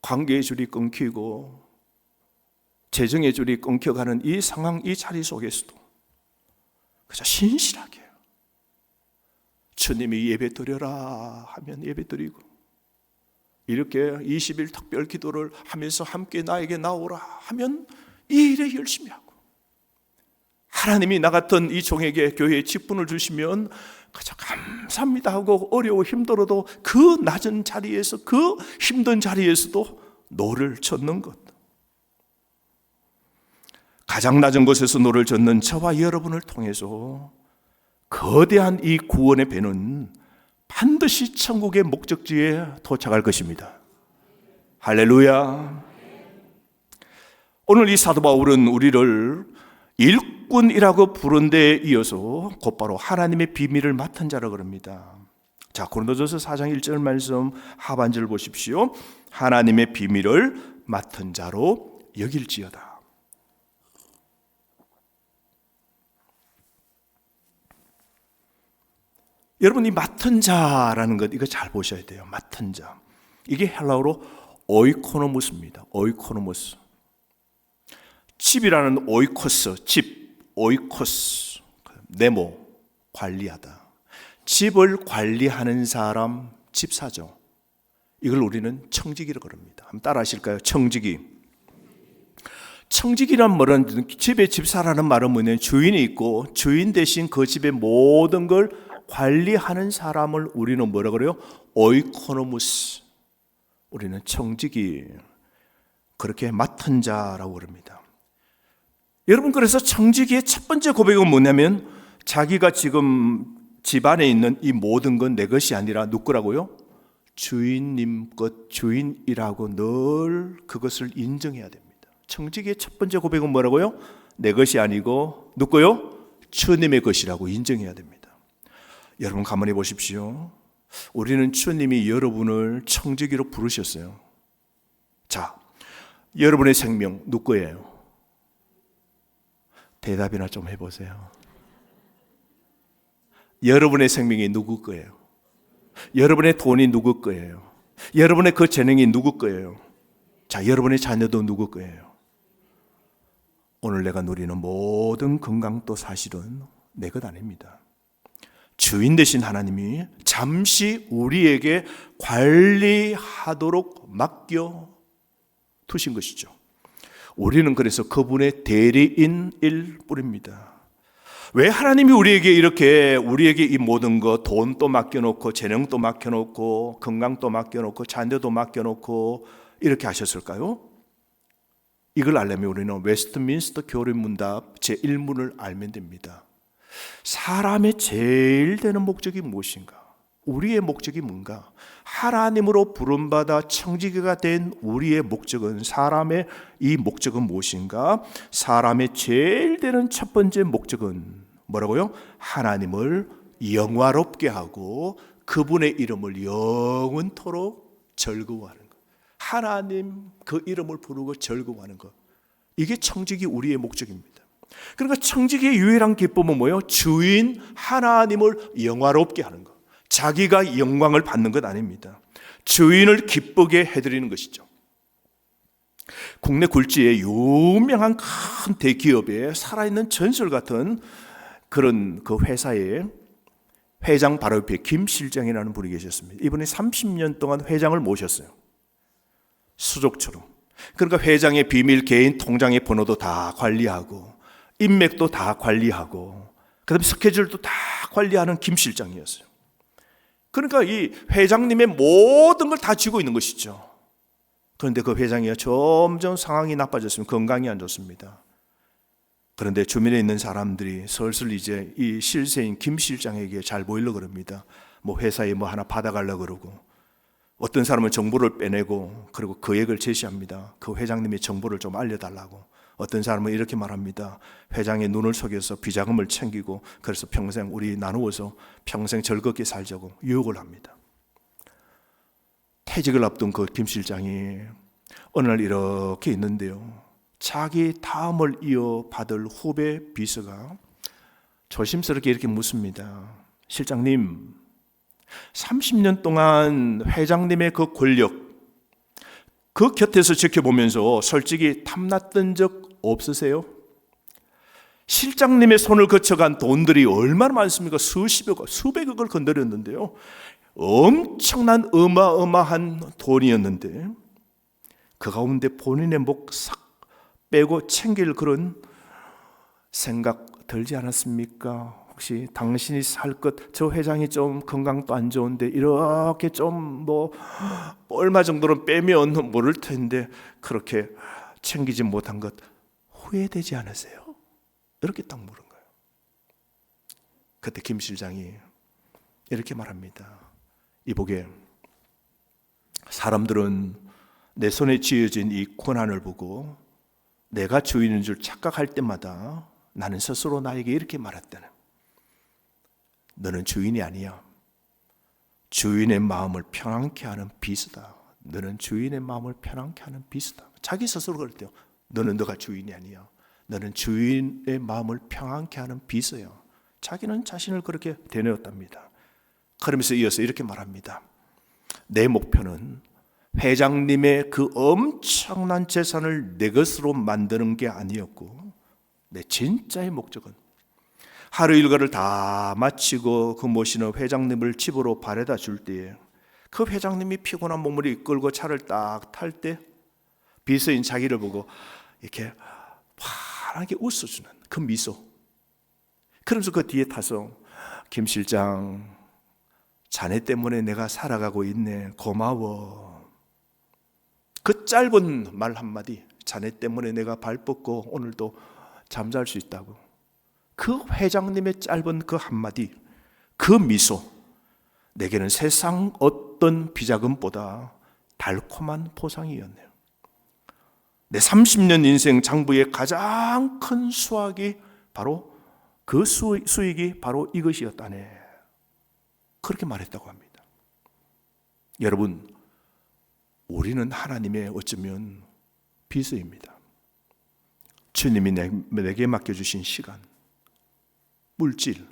관계의 줄이 끊기고, 재정의 줄이 끊겨가는 이 상황, 이 자리 속에서도 그저 신실하게 주님이 예배 드려라 하면 예배 드리고, 이렇게 20일 특별 기도를 하면서 함께 나에게 나오라 하면 이 일에 열심히 하고, 하나님이 나 같은 이 종에게 교회에 직분을 주시면 그저 감사합니다 하고, 어려워 힘들어도 그 낮은 자리에서, 그 힘든 자리에서도 노를 젓는 것. 가장 낮은 곳에서 노를 젓는 저와 여러분을 통해서 거대한 이 구원의 배는 반드시 천국의 목적지에 도착할 것입니다. 할렐루야. 오늘 이 사도 바울은 우리를 일꾼이라고 부른 데 이어서 곧바로 하나님의 비밀을 맡은 자라 그럽니다. 자, 고린도전서 4장 1절 말씀 하반절 보십시오. 하나님의 비밀을 맡은 자로 여길지어다. 여러분, 이 맡은 자라는 것, 이거 잘 보셔야 돼요. 맡은 자, 이게 헬라어로 오이코노무스입니다. 오이코노무스. 집이라는 오이코스, 집, 오이코스, 네모, 관리하다. 집을 관리하는 사람, 집사죠. 이걸 우리는 청지기라고 그럽니다. 한번 따라 하실까요? 청지기. 청지기란 말은, 집의 집사라는 말은 뭐냐면 주인이 있고, 주인 대신 그 집의 모든 걸 관리하는 사람을 우리는 뭐라 그래요? 오이코노무스. 우리는 청지기, 그렇게 맡은 자라고 그럽니다. 여러분, 그래서 청지기의 첫 번째 고백은 뭐냐면, 자기가 지금 집안에 있는 이 모든 건 내 것이 아니라 누구 거라고요? 주인님 것, 주인이라고 늘 그것을 인정해야 됩니다. 청지기의 첫 번째 고백은 뭐라고요? 내 것이 아니고 누구 거요? 주님의 것이라고 인정해야 됩니다. 여러분, 가만히 보십시오. 우리는 주님이 여러분을 청지기로 부르셨어요. 자, 여러분의 생명 누구 거예요? 대답이나 좀 해보세요. 여러분의 생명이 누구 거예요? 여러분의 돈이 누구 거예요? 여러분의 그 재능이 누구 거예요? 자, 여러분의 자녀도 누구 거예요? 오늘 내가 누리는 모든 건강도 사실은 내 것 아닙니다. 주인 되신 하나님이 잠시 우리에게 관리하도록 맡겨 두신 것이죠. 우리는 그래서 그분의 대리인일 뿐입니다. 왜 하나님이 우리에게 이 모든 것, 돈도 맡겨놓고, 재능도 맡겨놓고, 건강도 맡겨놓고, 자녀도 맡겨놓고 이렇게 하셨을까요? 이걸 알려면 우리는 웨스트민스터 교리문답 제1문을 알면 됩니다. 사람의 제일 되는 목적이 무엇인가? 우리의 목적이 뭔가? 하나님으로 부름받아 청지기가 된 우리의 목적은, 사람의 이 목적은 무엇인가? 사람의 제일 되는 첫 번째 목적은 뭐라고요? 하나님을 영화롭게 하고 그분의 이름을 영원토록 즐거워하는 것. 하나님 그 이름을 부르고 즐거워하는 것. 이게 청지기 우리의 목적입니다. 그러니까 청지기의 유일한 기쁨은 뭐예요? 주인 하나님을 영화롭게 하는 것. 자기가 영광을 받는 것 아닙니다. 주인을 기쁘게 해드리는 것이죠. 국내 굴지의 유명한 큰 대기업에 살아있는 전설 같은 그런 그 회사의 회장 바로 옆에 김 실장이라는 분이 계셨습니다. 이분이 30년 동안 회장을 모셨어요. 수족처럼. 그러니까 회장의 비밀, 개인 통장의 번호도 다 관리하고, 인맥도 다 관리하고, 그 다음에 스케줄도 다 관리하는 김 실장이었어요. 그러니까 이 회장님의 모든 걸 다 쥐고 있는 것이죠. 그런데 그 회장이 점점 상황이 나빠졌으면 건강이 안 좋습니다. 그런데 주변에 있는 사람들이 슬슬 이제 이 실세인 김 실장에게 잘 보이려고 그럽니다. 뭐 회사에 뭐 하나 받아가려고 그러고, 어떤 사람은 정보를 빼내고, 그리고 계획을 제시합니다. 그 회장님이 정보를 좀 알려달라고. 어떤 사람은 이렇게 말합니다. 회장의 눈을 속여서 비자금을 챙기고, 그래서 평생 우리 나누어서 평생 즐겁게 살자고 유혹을 합니다. 퇴직을 앞둔 그 김 실장이 어느 날 이렇게 있는데요, 자기 다음을 이어받을 후배 비서가 조심스럽게 이렇게 묻습니다. 실장님, 30년 동안 회장님의 그 권력, 그 곁에서 지켜보면서 솔직히 탐났던 적 없으세요? 실장님의 손을 거쳐간 돈들이 얼마나 많습니까? 수십억, 수백억을 건드렸는데요, 엄청난 어마어마한 돈이었는데 그 가운데 본인의 목 싹 빼고 챙길 그런 생각 들지 않았습니까? 혹시 당신이 살 것, 저 회장이 좀 건강도 안 좋은데 이렇게 좀 뭐 얼마 정도는 빼면 모를 텐데 그렇게 챙기지 못한 것 후회되지 않으세요? 이렇게 딱 물은 거예요. 그때 김 실장이 이렇게 말합니다. 이보게, 사람들은 내 손에 쥐어진 이 고난을 보고 내가 주인인 줄 착각할 때마다 나는 스스로 나에게 이렇게 말했다네. 너는 주인이 아니야. 주인의 마음을 편안케 하는 비서다. 너는 주인의 마음을 편안케 하는 비서다. 자기 스스로 그랬대요. 너는 너가 주인이 아니야. 너는 주인의 마음을 평안케 하는 비서야. 자기는 자신을 그렇게 되뇌었답니다. 그러면서 이어서 이렇게 말합니다. 내 목표는 회장님의 그 엄청난 재산을 내 것으로 만드는 게 아니었고, 내 진짜의 목적은 하루 일과를 다 마치고 그 모시는 회장님을 집으로 바래다 줄 때에 그 회장님이 피곤한 몸을 이끌고 차를 딱 탈 때 비서인 자기를 보고 이렇게 환하게 웃어주는 그 미소. 그러면서 그 뒤에 타서 김 실장, 자네 때문에 내가 살아가고 있네. 고마워. 그 짧은 말 한마디, 자네 때문에 내가 발 뻗고 오늘도 잠잘 수 있다고. 그 회장님의 짧은 그 한마디, 그 미소, 내게는 세상 어떤 비자금보다 달콤한 보상이었네요. 내 30년 인생 장부의 가장 큰 수확이 바로 그 수익이 바로 이것이었다네. 그렇게 말했다고 합니다. 여러분, 우리는 하나님의 어쩌면 비서입니다. 주님이 내게 맡겨주신 시간, 물질,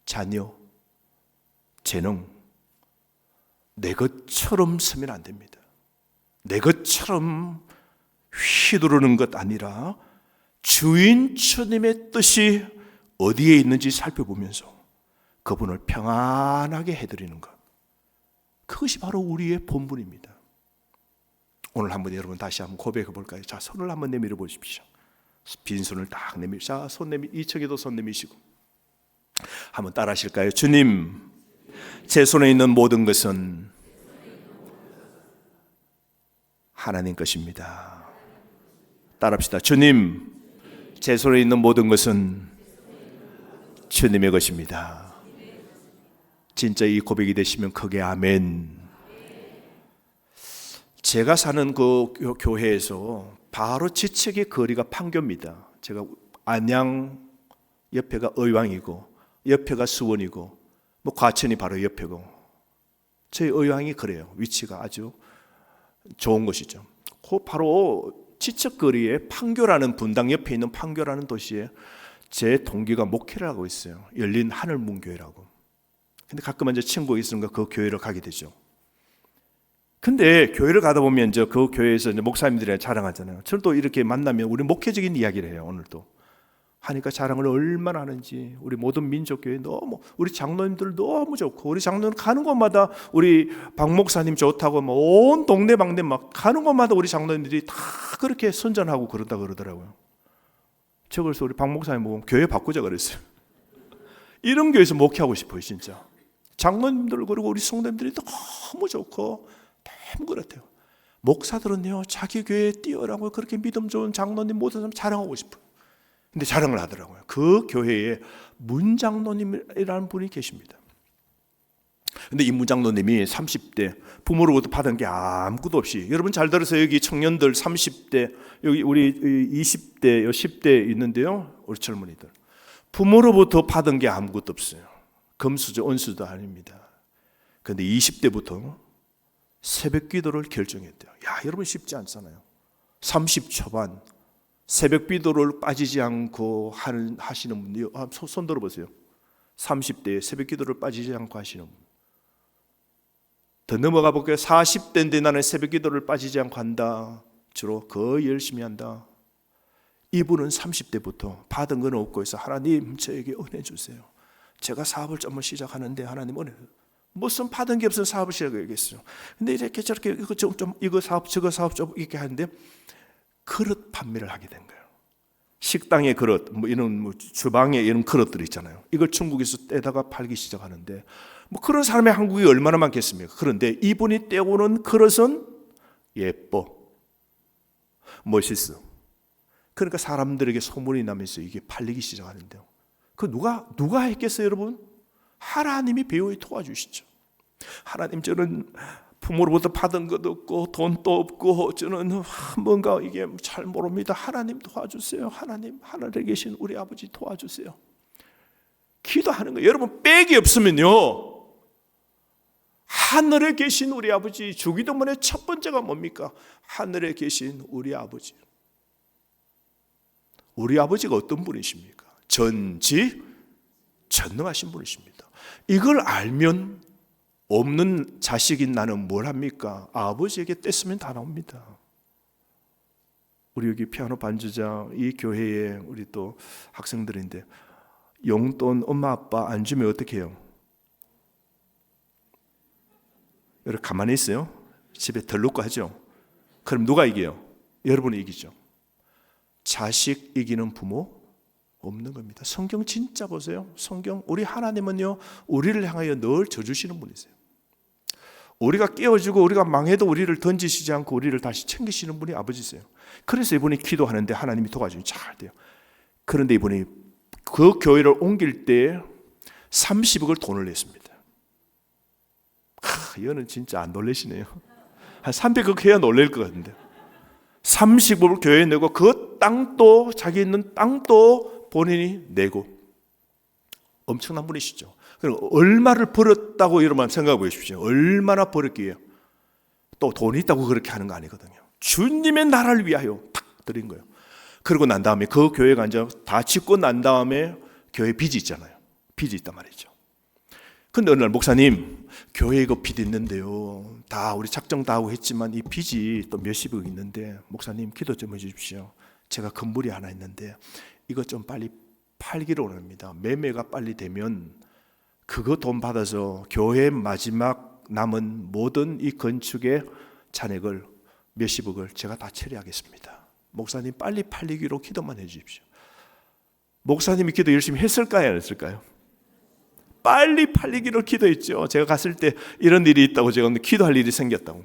자녀, 재능, 내 것처럼 쓰면 안 됩니다. 내 것처럼 휘두르는 것 아니라 주인 주님의 뜻이 어디에 있는지 살펴보면서 그분을 평안하게 해드리는 것, 그것이 바로 우리의 본분입니다. 오늘 한번 여러분 다시 한번 고백해 볼까요? 자, 손을 한번 내밀어 보십시오. 빈손을 딱 내밀. 자, 손 내밀. 이쪽에도 손 내미시고 한번 따라 하실까요? 주님, 제 손에 있는 모든 것은 하나님 것입니다. 따라합시다. 주님, 제 손에 있는 모든 것은 주님의 것입니다. 진짜 이 고백이 되시면 크게 아멘. 제가 사는 그 교회에서 바로 지척의 거리가 판교입니다. 제가 안양 옆에가 의왕이고 옆에가 수원이고 뭐 과천이 바로 옆에고, 저희 의왕이 그래요. 위치가 아주 좋은 곳이죠. 그 바로 지척거리에 판교라는, 분당 옆에 있는 판교라는 도시에 제 동기가 목회를 하고 있어요. 열린 하늘문교회라고. 근데 가끔 이제 친구가 있으니까 그 교회를 가게 되죠. 근데 교회를 가다 보면 이제 그 교회에서 이제 목사님들이 자랑하잖아요. 저는 또 이렇게 만나면 우리 목회적인 이야기를 해요. 오늘도 하니까 자랑을 얼마나 하는지. 우리 모든 민족교회 너무, 우리 장로님들 너무 좋고, 우리 장로님 가는 곳마다 우리 박 목사님 좋다고 뭐 온 동네 방네 막 가는 곳마다 우리 장로님들이 다 그렇게 선전하고 그런다 그러더라고요. 저 그래서 우리 박 목사님 보고 교회 바꾸자 그랬어요. 이런 교회에서 목회하고 싶어요, 진짜. 장로님들 그리고 우리 성도님들이 너무 좋고 너무 그렇대요. 목사들은요, 자기 교회에 뛰어나고 그렇게 믿음 좋은 장로님 모든 사람 자랑하고 싶어요. 근데 자랑을 하더라고요. 그 교회에 문장로님이라는 분이 계십니다. 근데 이 문장로님이 30대 부모로부터 받은 게 아무것도 없이, 여러분 잘 들으세요. 여기 청년들 30대, 여기 우리 20대, 10대 있는데요, 우리 젊은이들 부모로부터 받은 게 아무것도 없어요. 금수저, 은수도 아닙니다. 근데 20대부터 새벽 기도를 결정했대요. 야, 여러분 쉽지 않잖아요. 30 초반 새벽 기도를 빠지지 않고 하시는 분이요. 손 들어보세요. 30대에 새벽 기도를 빠지지 않고 하시는 분. 더 넘어가 볼게요. 40대인데 나는 새벽 기도를 빠지지 않고 한다. 주로 거의 열심히 한다. 이분은 30대부터 받은 건 없고 해서 하나님 저에게 은혜 주세요. 제가 사업을 좀 시작하는데 하나님 은혜. 무슨 받은 게 없어서 사업을 시작하겠어요. 근데 이렇게 저렇게 이거 사업 저거 사업 좀 이렇게 하는데 그릇 판매를 하게 된 거예요. 식당의 그릇, 이런 주방에 이런 그릇들 있잖아요. 이걸 중국에서 떼다가 팔기 시작하는데 그런 사람이 한국에 얼마나 많겠습니까? 그런데 이분이 떼오는 그릇은 예뻐, 멋있어. 그러니까 사람들에게 소문이 나면서 이게 팔리기 시작하는데요. 그 누가 했겠어요, 여러분? 하나님이 배우에 도와주시죠. 하나님, 저는 부모로부터 받은 것도 없고 돈도 없고 저는 뭔가 이게 잘 모릅니다. 하나님 도와주세요. 하나님, 하늘에 계신 우리 아버지 도와주세요. 기도하는 거예요. 여러분, 빽이 없으면요, 하늘에 계신 우리 아버지, 주기도문의 첫 번째가 뭡니까? 하늘에 계신 우리 아버지. 우리 아버지가 어떤 분이십니까? 전지전능하신 분이십니다. 이걸 알면 없는 자식인 나는 뭘 합니까? 아버지에게 떼쓰면 다 나옵니다. 우리 여기 피아노 반주자 이 교회에 우리 또 학생들인데 용돈 엄마 아빠 안 주면 어떻게 해요? 여러분 가만히 있어요? 집에 덜 놓고 하죠? 그럼 누가 이겨요? 여러분이 이기죠. 자식 이기는 부모 없는 겁니다. 성경 진짜 보세요. 성경, 우리 하나님은요, 우리를 향하여 늘 져주시는 분이세요. 우리가 깨어지고 우리가 망해도 우리를 던지시지 않고 우리를 다시 챙기시는 분이 아버지세요. 그래서 이분이 기도하는데 하나님이 도와주면 잘 돼요. 그런데 이분이 그 교회를 옮길 때 30억을 돈을 냈습니다. 이거는 진짜 안 놀라시네요. 한 300억 해야 놀랄 것 같은데 30억을 교회에 내고 그 땅도, 자기 있는 땅도 본인이 내고, 엄청난 분이시죠. 그럼 얼마를 벌었다고 여러분 생각해 보십시오. 얼마나 벌었기에. 또 돈이 있다고 그렇게 하는 거 아니거든요. 주님의 나라를 위하여 탁 드린 거예요. 그러고 난 다음에 그 교회가 이제 다 짓고 난 다음에 교회 빚이 있잖아요. 빚이 있단 말이죠. 근데 어느 날 목사님, 교회 이거 빚 있는데요, 다 우리 작정 다 하고 했지만 이 빚이 또 몇십억 있는데 목사님 기도 좀 해주십시오. 제가 건물이 하나 있는데 이것 좀 빨리 팔기로 합니다. 매매가 빨리 되면 그거 돈 받아서 교회 마지막 남은 모든 이 건축의 잔액을 몇십억을 제가 다 처리하겠습니다. 목사님 빨리 팔리기로 기도만 해 주십시오. 목사님이 기도 열심히 했을까요? 안 했을까요? 빨리 팔리기를 기도했죠. 제가 갔을 때 이런 일이 있다고 제가 기도할 일이 생겼다고.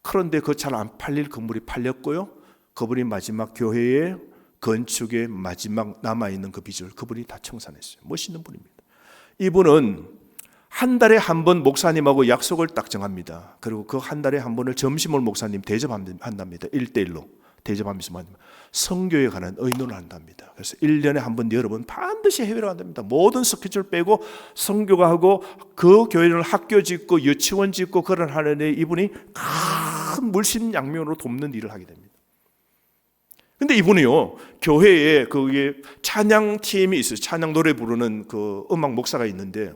그런데 그 잘 안 팔릴 건물이 팔렸고요. 그분이 마지막 교회의 건축의 마지막 남아있는 그 빚을 그분이 다 청산했어요. 멋있는 분입니다. 이분은 한 달에 한 번 목사님하고 약속을 딱 정합니다. 그리고 그 한 달에 한 번을 점심을 목사님 대접한답니다. 1대1로 대접하면서 성교에 관한 의논을 한답니다. 그래서 1년에 한 번 여러분 반드시 해외로 간답니다. 모든 스케줄 빼고 성교가 하고 그 교회를 학교 짓고 유치원 짓고 그런 하는데 이분이 큰 물심양면으로 돕는 일을 하게 됩니다. 근데 이분이요, 교회에 그게 찬양팀이 있어요. 찬양 노래 부르는 그 음악 목사가 있는데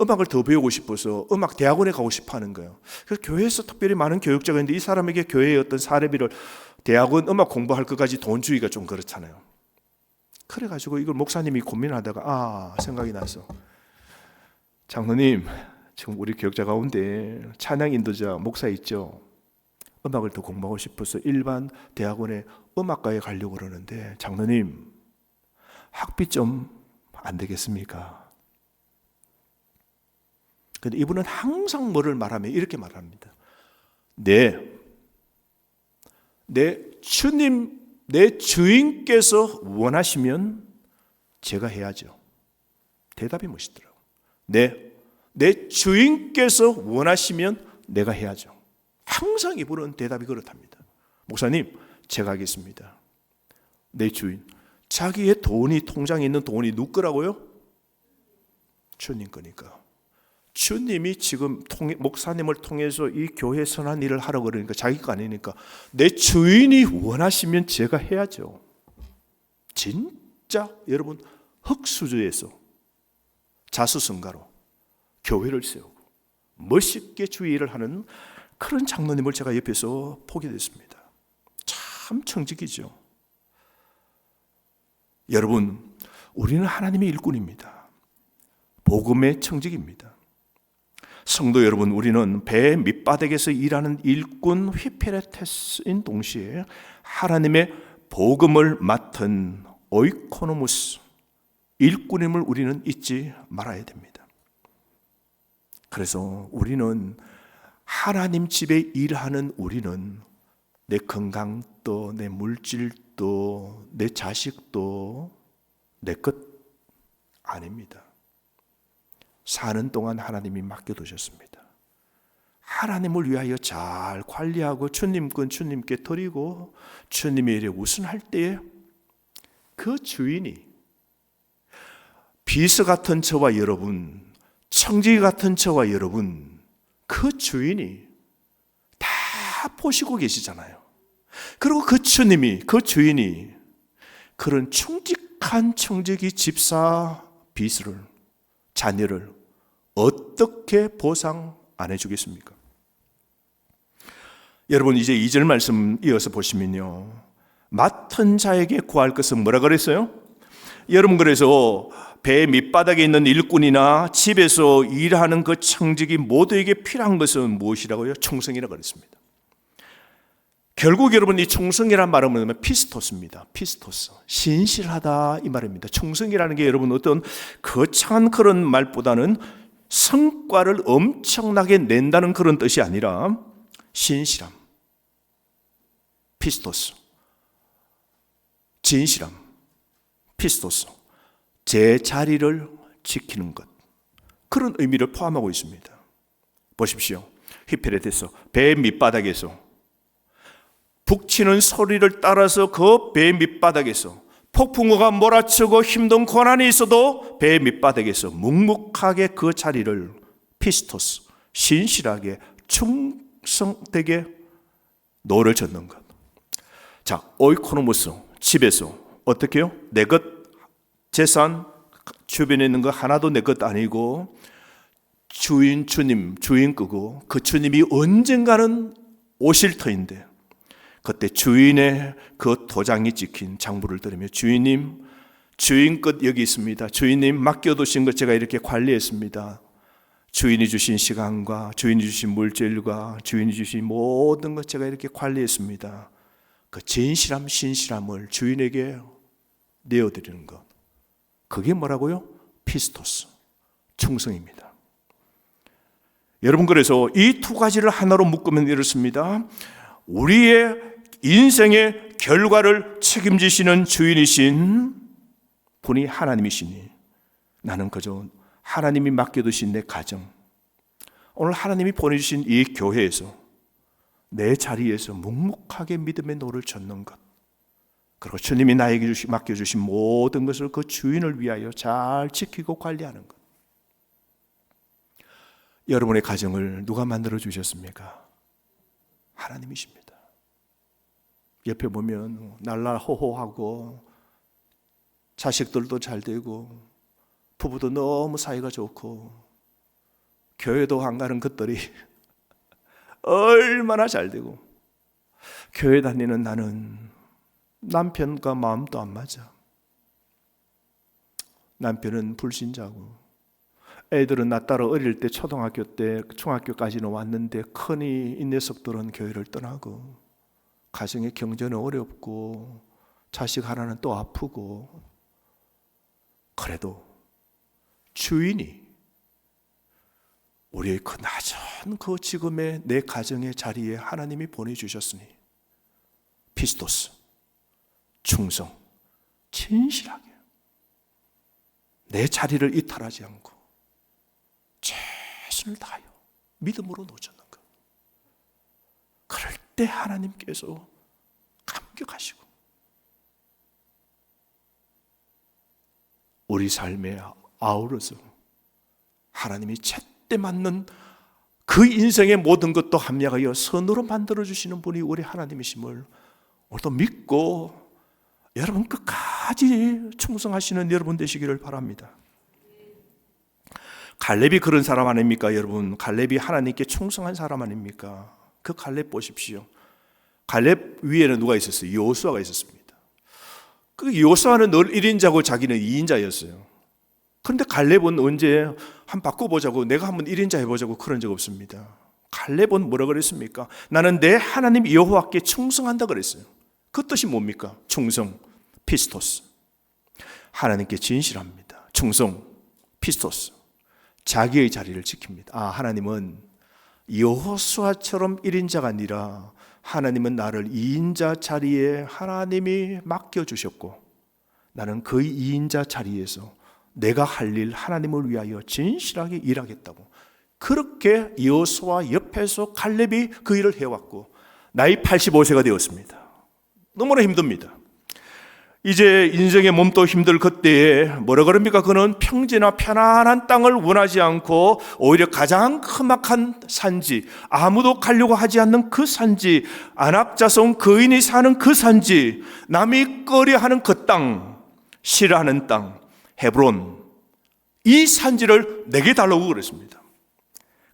음악을 더 배우고 싶어서 음악 대학원에 가고 싶어 하는 거예요. 그래서 교회에서 특별히 많은 교육자가 있는데 이 사람에게 교회의 어떤 사례비를 대학원 음악 공부할 것까지 돈 주기가 좀 그렇잖아요. 그래가지고 이걸 목사님이 고민하다가 생각이 나서, 장로님, 지금 우리 교육자 가운데 찬양 인도자 목사 있죠? 음악을 더 공부하고 싶어서 일반 대학원에 음악과에 가려고 그러는데 장로님 학비 좀 안 되겠습니까? 근데 이분은 항상 뭐를 말하면 이렇게 말합니다. 네, 내 주님, 내 주인께서 원하시면 제가 해야죠. 대답이 멋있더라고요. 내 주인께서 원하시면 내가 해야죠. 항상 이분은 대답이 그렇답니다. 목사님, 제가 하겠습니다. 내 주인. 자기의 돈이, 통장에 있는 돈이 누구 거라고요? 주님 거니까. 주님이 지금 목사님을 통해서 이 교회 선한 일을 하라고 그러니까 자기 거 아니니까 내 주인이 원하시면 제가 해야죠. 진짜 여러분 흙수저에서 자수성가로 교회를 세우고 멋있게 주의 일을 하는 그런 장로님을 제가 옆에서 보게 됐습니다. 참 청직이죠. 여러분, 우리는 하나님의 일꾼입니다. 복음의 청직입니다. 성도 여러분, 우리는 배 밑바닥에서 일하는 일꾼 휘페레테스인 동시에 하나님의 복음을 맡은 오이코노무스 일꾼임을 우리는 잊지 말아야 됩니다. 그래서 우리는 하나님 집에 일하는 우리는 내 건강도, 내 물질도, 내 자식도 내 것 아닙니다. 사는 동안 하나님이 맡겨두셨습니다. 하나님을 위하여 잘 관리하고 주님 건 주님께 드리고 주님의 일에 우선할 때에 그 주인이 비서 같은 저와 여러분, 청지기 같은 저와 여러분, 그 주인이 다 보시고 계시잖아요. 그리고 그 주님이, 그 주인이 그런 충직한 청지기 집사 비서를, 자녀를 어떻게 보상 안 해주겠습니까? 여러분 이제 2절 말씀 이어서 보시면요, 맡은 자에게 구할 것은 뭐라 그랬어요? 여러분 그래서 배 밑바닥에 있는 일꾼이나 집에서 일하는 그 청직이 모두에게 필요한 것은 무엇이라고요? 충성이라고 그랬습니다. 결국 여러분 이 충성이라는 말은 뭐냐면 피스토스입니다. 피스토스, 신실하다 이 말입니다. 충성이라는 게 여러분 어떤 거창한 그런 말보다는 성과를 엄청나게 낸다는 그런 뜻이 아니라 신실함, 피스토스, 진실함, 피스토스, 제 자리를 지키는 것, 그런 의미를 포함하고 있습니다. 보십시오. 히페레테스 배 밑바닥에서 북치는 소리를 따라서 그 배 밑바닥에서 폭풍우가 몰아치고 힘든 고난이 있어도 배 밑바닥에서 묵묵하게 그 자리를 피스토스, 신실하게 충성되게 노를 젓는 것. 자, 오이코노무스, 집에서 어떻게 해요? 내 것, 재산, 주변에 있는 거 하나도 내 것 아니고 주인, 주님, 주인 끄고 그 주님이 언젠가는 오실 터인데 그때 주인의 그 도장이 찍힌 장부를 들으며 주인님, 주인 것 여기 있습니다. 주인님 맡겨두신 것 제가 이렇게 관리했습니다. 주인이 주신 시간과 주인이 주신 물질과 주인이 주신 모든 것 제가 이렇게 관리했습니다. 그 진실함, 신실함을 주인에게 내어드리는 것. 그게 뭐라고요? 피스토스, 충성입니다. 여러분 그래서 이 두 가지를 하나로 묶으면 이렇습니다. 우리의 인생의 결과를 책임지시는 주인이신 분이 하나님이시니 나는 그저 하나님이 맡겨두신 내 가정, 오늘 하나님이 보내주신 이 교회에서 내 자리에서 묵묵하게 믿음의 노를 젓는 것, 그리고 주님이 나에게 맡겨주신 모든 것을 그 주인을 위하여 잘 지키고 관리하는 것. 여러분의 가정을 누가 만들어 주셨습니까? 하나님이십니다. 옆에 보면 날라호호하고 자식들도 잘 되고 부부도 너무 사이가 좋고 교회도 안 가는 것들이 얼마나 잘 되고 교회 다니는 나는 남편과 마음도 안 맞아. 남편은 불신자고 애들은 나 따라 어릴 때 초등학교 때 중학교까지는 왔는데 큰이 이 녀석들은 교회를 떠나고 가정의 경제는 어렵고 자식 하나는 또 아프고 그래도 주인이 우리의 그 낮은 그 지금의 내 가정의 자리에 하나님이 보내주셨으니 피스토스, 충성, 진실하게 내 자리를 이탈하지 않고 최선을 다하여 믿음으로 도전하는 것. 그럴 때 하나님께서 감격하시고 우리 삶에 아우러서 하나님이 제때 맞는 그 인생의 모든 것도 합리하여 선으로 만들어주시는 분이 우리 하나님이심을 오늘도 믿고 여러분 끝까지 충성하시는 여러분 되시기를 바랍니다. 갈렙이 그런 사람 아닙니까? 여러분, 갈렙이 하나님께 충성한 사람 아닙니까? 그 갈렙 보십시오. 갈렙 위에는 누가 있었어요? 여호수아가 있었습니다. 그 여호수아는 늘 1인자고 자기는 2인자였어요. 그런데 갈렙은 언제 한 바꿔보자고, 내가 한번 1인자 해보자고 그런 적 없습니다. 갈렙은 뭐라 그랬습니까? 나는 내 하나님 여호와께 충성한다 그랬어요. 그 뜻이 뭡니까? 충성, 피스토스. 하나님께 진실합니다. 충성, 피스토스. 자기의 자리를 지킵니다. 하나님은 여호수아처럼 1인자가 아니라 하나님은 나를 2인자 자리에 하나님이 맡겨주셨고 나는 그 2인자 자리에서 내가 할 일 하나님을 위하여 진실하게 일하겠다고, 그렇게 여호수아 옆에서 갈렙이 그 일을 해왔고 나이 85세가 되었습니다. 너무나 힘듭니다. 이제 인생의 몸도 힘들 그때에 뭐라 그럽니까? 그는 평지나 편안한 땅을 원하지 않고 오히려 가장 험악한 산지, 아무도 가려고 하지 않는 그 산지, 안악자손 거인이 사는 그 산지, 남이 꺼려하는 그 땅, 싫어하는 땅, 헤브론, 이 산지를 내게 달라고 그랬습니다.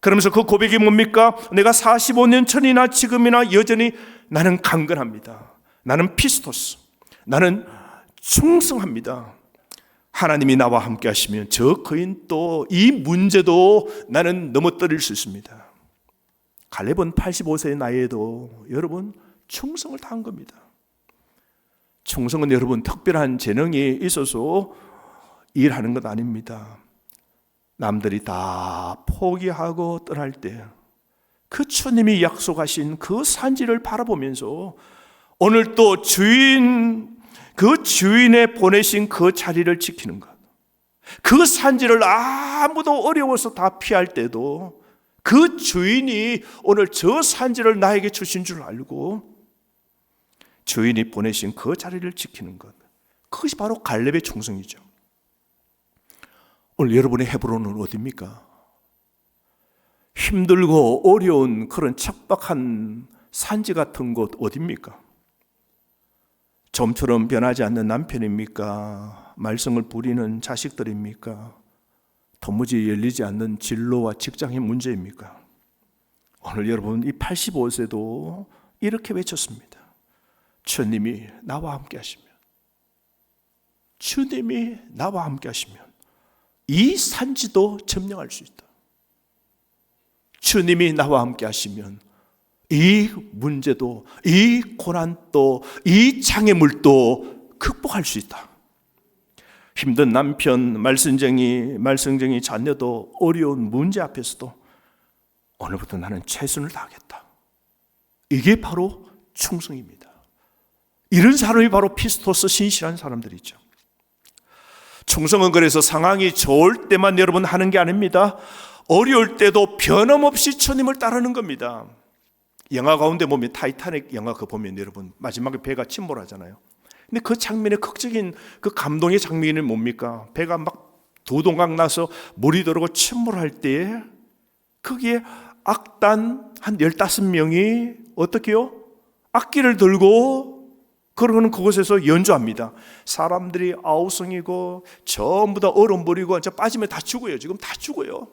그러면서 그 고백이 뭡니까? 내가 45년 전이나 지금이나 여전히 나는 강건합니다. 나는 피스토스, 나는 충성합니다. 하나님이 나와 함께 하시면 저 거인 또 이 문제도 나는 넘어뜨릴 수 있습니다. 갈렙은 85세의 나이에도 여러분 충성을 다한 겁니다. 충성은 여러분 특별한 재능이 있어서 일하는 것 아닙니다. 남들이 다 포기하고 떠날 때 그 주님이 약속하신 그 산지를 바라보면서 오늘 또 그 주인의 보내신 그 자리를 지키는 것, 그 산지를 아무도 어려워서 다 피할 때도 그 주인이 오늘 저 산지를 나에게 주신 줄 알고 주인이 보내신 그 자리를 지키는 것, 그것이 바로 갈렙의 충성이죠. 오늘 여러분의 헤브론은 어디입니까? 힘들고 어려운 그런 척박한 산지 같은 곳 어디입니까? 좀처럼 변하지 않는 남편입니까? 말썽을 부리는 자식들입니까? 도무지 열리지 않는 진로와 직장의 문제입니까? 오늘 여러분 이 85세도 이렇게 외쳤습니다. 주님이 나와 함께 하시면, 주님이 나와 함께 하시면 이 산지도 점령할 수 있다. 주님이 나와 함께 하시면 이 문제도, 이 고난도, 이 장애물도 극복할 수 있다. 힘든 남편, 말썽쟁이 자녀도 어려운 문제 앞에서도 오늘부터 나는 최선을 다하겠다. 이게 바로 충성입니다. 이런 사람이 바로 피스토스, 신실한 사람들이죠. 충성은 그래서 상황이 좋을 때만 여러분 하는 게 아닙니다. 어려울 때도 변함없이 주님을 따르는 겁니다. 영화 가운데 보면 타이타닉 영화 그거 보면 여러분 마지막에 배가 침몰하잖아요. 근데 그 장면의 극적인 그 감동의 장면은 뭡니까? 배가 막 두 동강 나서 물이 들어오고 침몰할 때에 거기에 악단 한 15명이 어떻게요? 악기를 들고 그러고는 그곳에서 연주합니다. 사람들이 아우성이고 전부 다 얼음 버리고 이제 빠지면 다 죽어요. 지금 다 죽어요.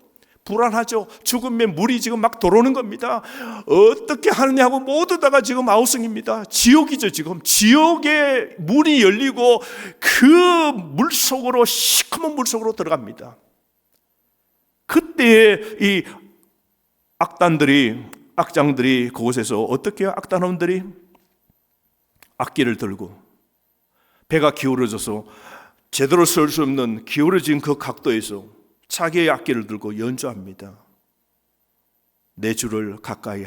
불안하죠. 죽으면 물이 지금 막 들어오는 겁니다. 어떻게 하느냐고 모두 다가 지금 아우성입니다. 지옥이죠. 지금 지옥에 문이 열리고 그 물속으로, 시커먼 물속으로 들어갑니다. 그때 이 악장들이 그곳에서 어떻게 해요? 악단원들이 악기를 들고 배가 기울어져서 제대로 설 수 없는 기울어진 그 각도에서 자기의 악기를 들고 연주합니다. 내 주를 가까이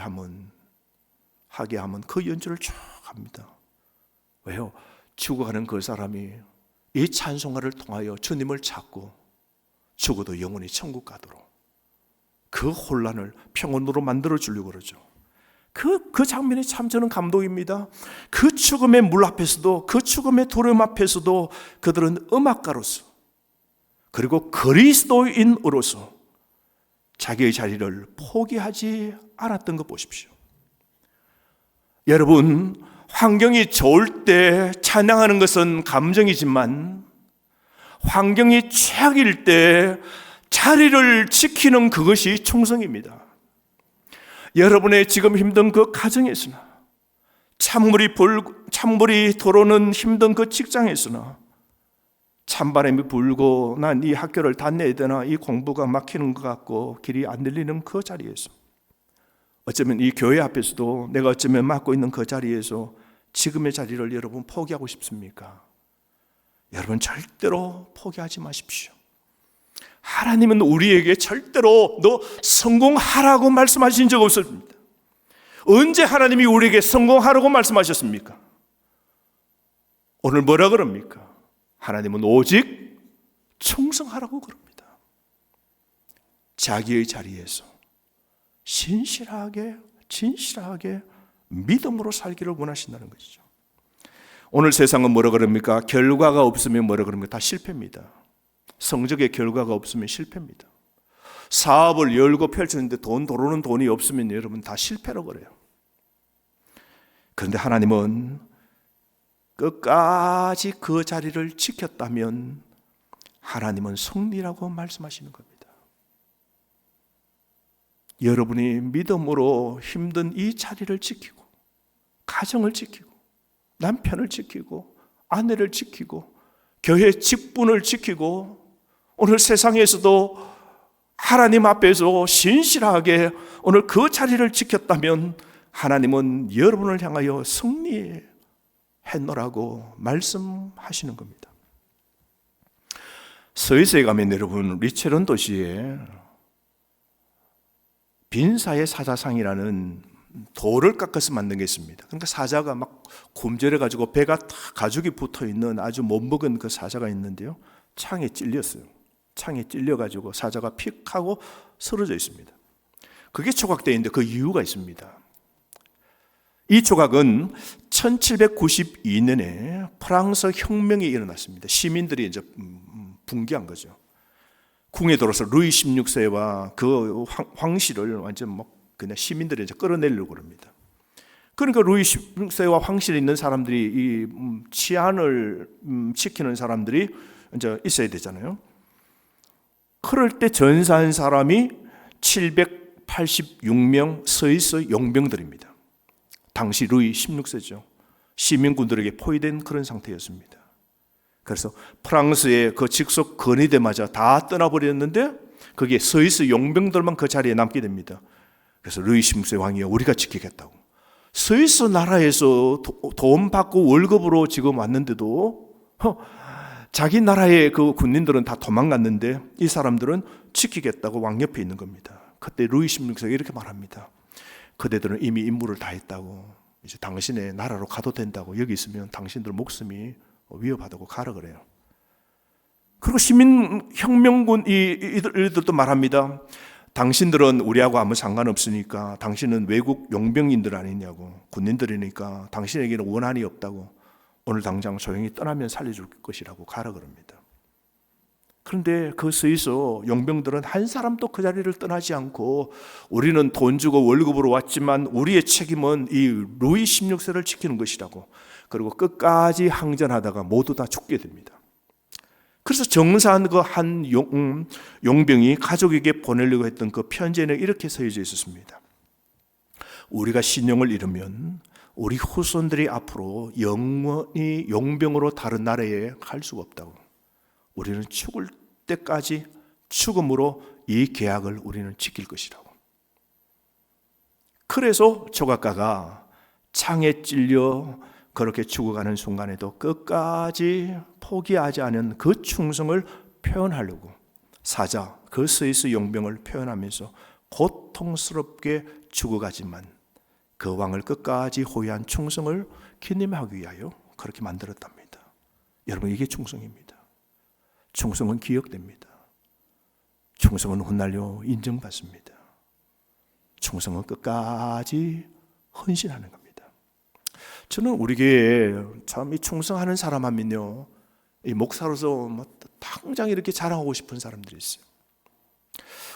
하게 하면 그 연주를 쭉 합니다. 왜요? 죽어가는 그 사람이 이 찬송가를 통하여 주님을 찾고 죽어도 영원히 천국 가도록 그 혼란을 평온으로 만들어 주려고 그러죠. 그 장면이 참 저는 감동입니다. 그 죽음의 물 앞에서도, 그 죽음의 두려움 앞에서도 그들은 음악가로서, 그리고 그리스도인으로서 자기의 자리를 포기하지 않았던 거 보십시오. 여러분, 환경이 좋을 때 찬양하는 것은 감정이지만 환경이 최악일 때 자리를 지키는 그것이 충성입니다. 여러분의 지금 힘든 그 가정에서나 찬물이 들어오는 힘든 그 직장에서나 찬바람이 불고 난 이 학교를 다녀야 되나, 이 공부가 막히는 것 같고 길이 안 들리는 그 자리에서, 어쩌면 이 교회 앞에서도 내가 어쩌면 맡고 있는 그 자리에서 지금의 자리를 여러분 포기하고 싶습니까? 여러분 절대로 포기하지 마십시오. 하나님은 우리에게 절대로 너 성공하라고 말씀하신 적 없습니다. 언제 하나님이 우리에게 성공하라고 말씀하셨습니까? 오늘 뭐라 그럽니까? 하나님은 오직 충성하라고 그럽니다. 자기의 자리에서 진실하게 믿음으로 살기를 원하신다는 것이죠. 오늘 세상은 뭐라 그럽니까? 결과가 없으면 뭐라 그럽니까? 다 실패입니다. 성적의 결과가 없으면 실패입니다. 사업을 열고 펼쳤는데 들어오는 돈이 없으면 여러분 다 실패라고 그래요. 그런데 하나님은 끝까지 그 자리를 지켰다면 하나님은 승리라고 말씀하시는 겁니다. 여러분이 믿음으로 힘든 이 자리를 지키고, 가정을 지키고, 남편을 지키고, 아내를 지키고, 교회 직분을 지키고, 오늘 세상에서도 하나님 앞에서 신실하게 오늘 그 자리를 지켰다면 하나님은 여러분을 향하여 승리했노라고 말씀하시는 겁니다. 스위스에 가면 여러분 리체론 도시에 빈사의 사자상이라는 돌을 깎아서 만든 게 있습니다. 그러니까 사자가 막 굶주려가지고 배가 다 가죽이 붙어있는 아주 못 먹은 그 사자가 있는데요, 창에 찔렸어요. 창에 찔려가지고 사자가 픽 하고 쓰러져 있습니다. 그게 조각되어 있는데 그 이유가 있습니다. 이 조각은 1792년에 프랑스 혁명이 일어났습니다. 시민들이 이제 붕괴한 거죠. 궁에 들어서 루이 16세와 그 황실을 완전 그냥 시민들이 이제 끌어내려고 합니다. 그러니까 루이 16세와 황실에 있는 사람들이 이 치안을 지키는 사람들이 이제 있어야 되잖아요. 그럴 때 전사한 사람이 786명 스위스 용병들입니다. 당시 루이 16세죠. 시민군들에게 포위된 그런 상태였습니다. 그래서 프랑스의 그 직속 건의되마자 다 떠나버렸는데 거기에 스위스 용병들만 그 자리에 남게 됩니다. 그래서 루이 16세 왕이 우리가 지키겠다고. 스위스 나라에서 돈 받고 월급으로 지금 왔는데도 자기 나라의 그 군인들은 다 도망갔는데 이 사람들은 지키겠다고 왕 옆에 있는 겁니다. 그때 루이 16세가 이렇게 말합니다. 그대들은 이미 임무를 다 했다고, 이제 당신의 나라로 가도 된다고, 여기 있으면 당신들 목숨이 위협하다고 가라 그래요. 그리고 시민혁명군 이들도 말합니다. 당신들은 우리하고 아무 상관없으니까, 당신은 외국 용병인들 아니냐고, 군인들이니까 당신에게는 원한이 없다고, 오늘 당장 조용히 떠나면 살려줄 것이라고 가라 그럽니다. 그런데 그 스위스 용병들은 한 사람도 그 자리를 떠나지 않고, 우리는 돈 주고 월급으로 왔지만 우리의 책임은 이 루이 16세를 지키는 것이라고, 그리고 끝까지 항전하다가 모두 다 죽게 됩니다. 그래서 정사한 그 한 용병이 가족에게 보내려고 했던 그 편지에는 이렇게 써져 있었습니다. 우리가 신용을 잃으면 우리 후손들이 앞으로 영원히 용병으로 다른 나라에 갈 수가 없다고. 우리는 죽을 때까지 죽음으로 이 계약을 우리는 지킬 것이라고. 그래서 조각가가 창에 찔려 그렇게 죽어가는 순간에도 끝까지 포기하지 않은 그 충성을 표현하려고 사자, 그 스위스 용병을 표현하면서 고통스럽게 죽어가지만 그 왕을 끝까지 호위한 충성을 기념하기 위하여 그렇게 만들었답니다. 여러분, 이게 충성입니다. 충성은 기억됩니다. 충성은 훗날요 인정받습니다. 충성은 끝까지 헌신하는 겁니다. 저는 우리 교회에 참 이 충성하는 사람 하면요, 이 목사로서 당장 이렇게 자랑하고 싶은 사람들이 있어요.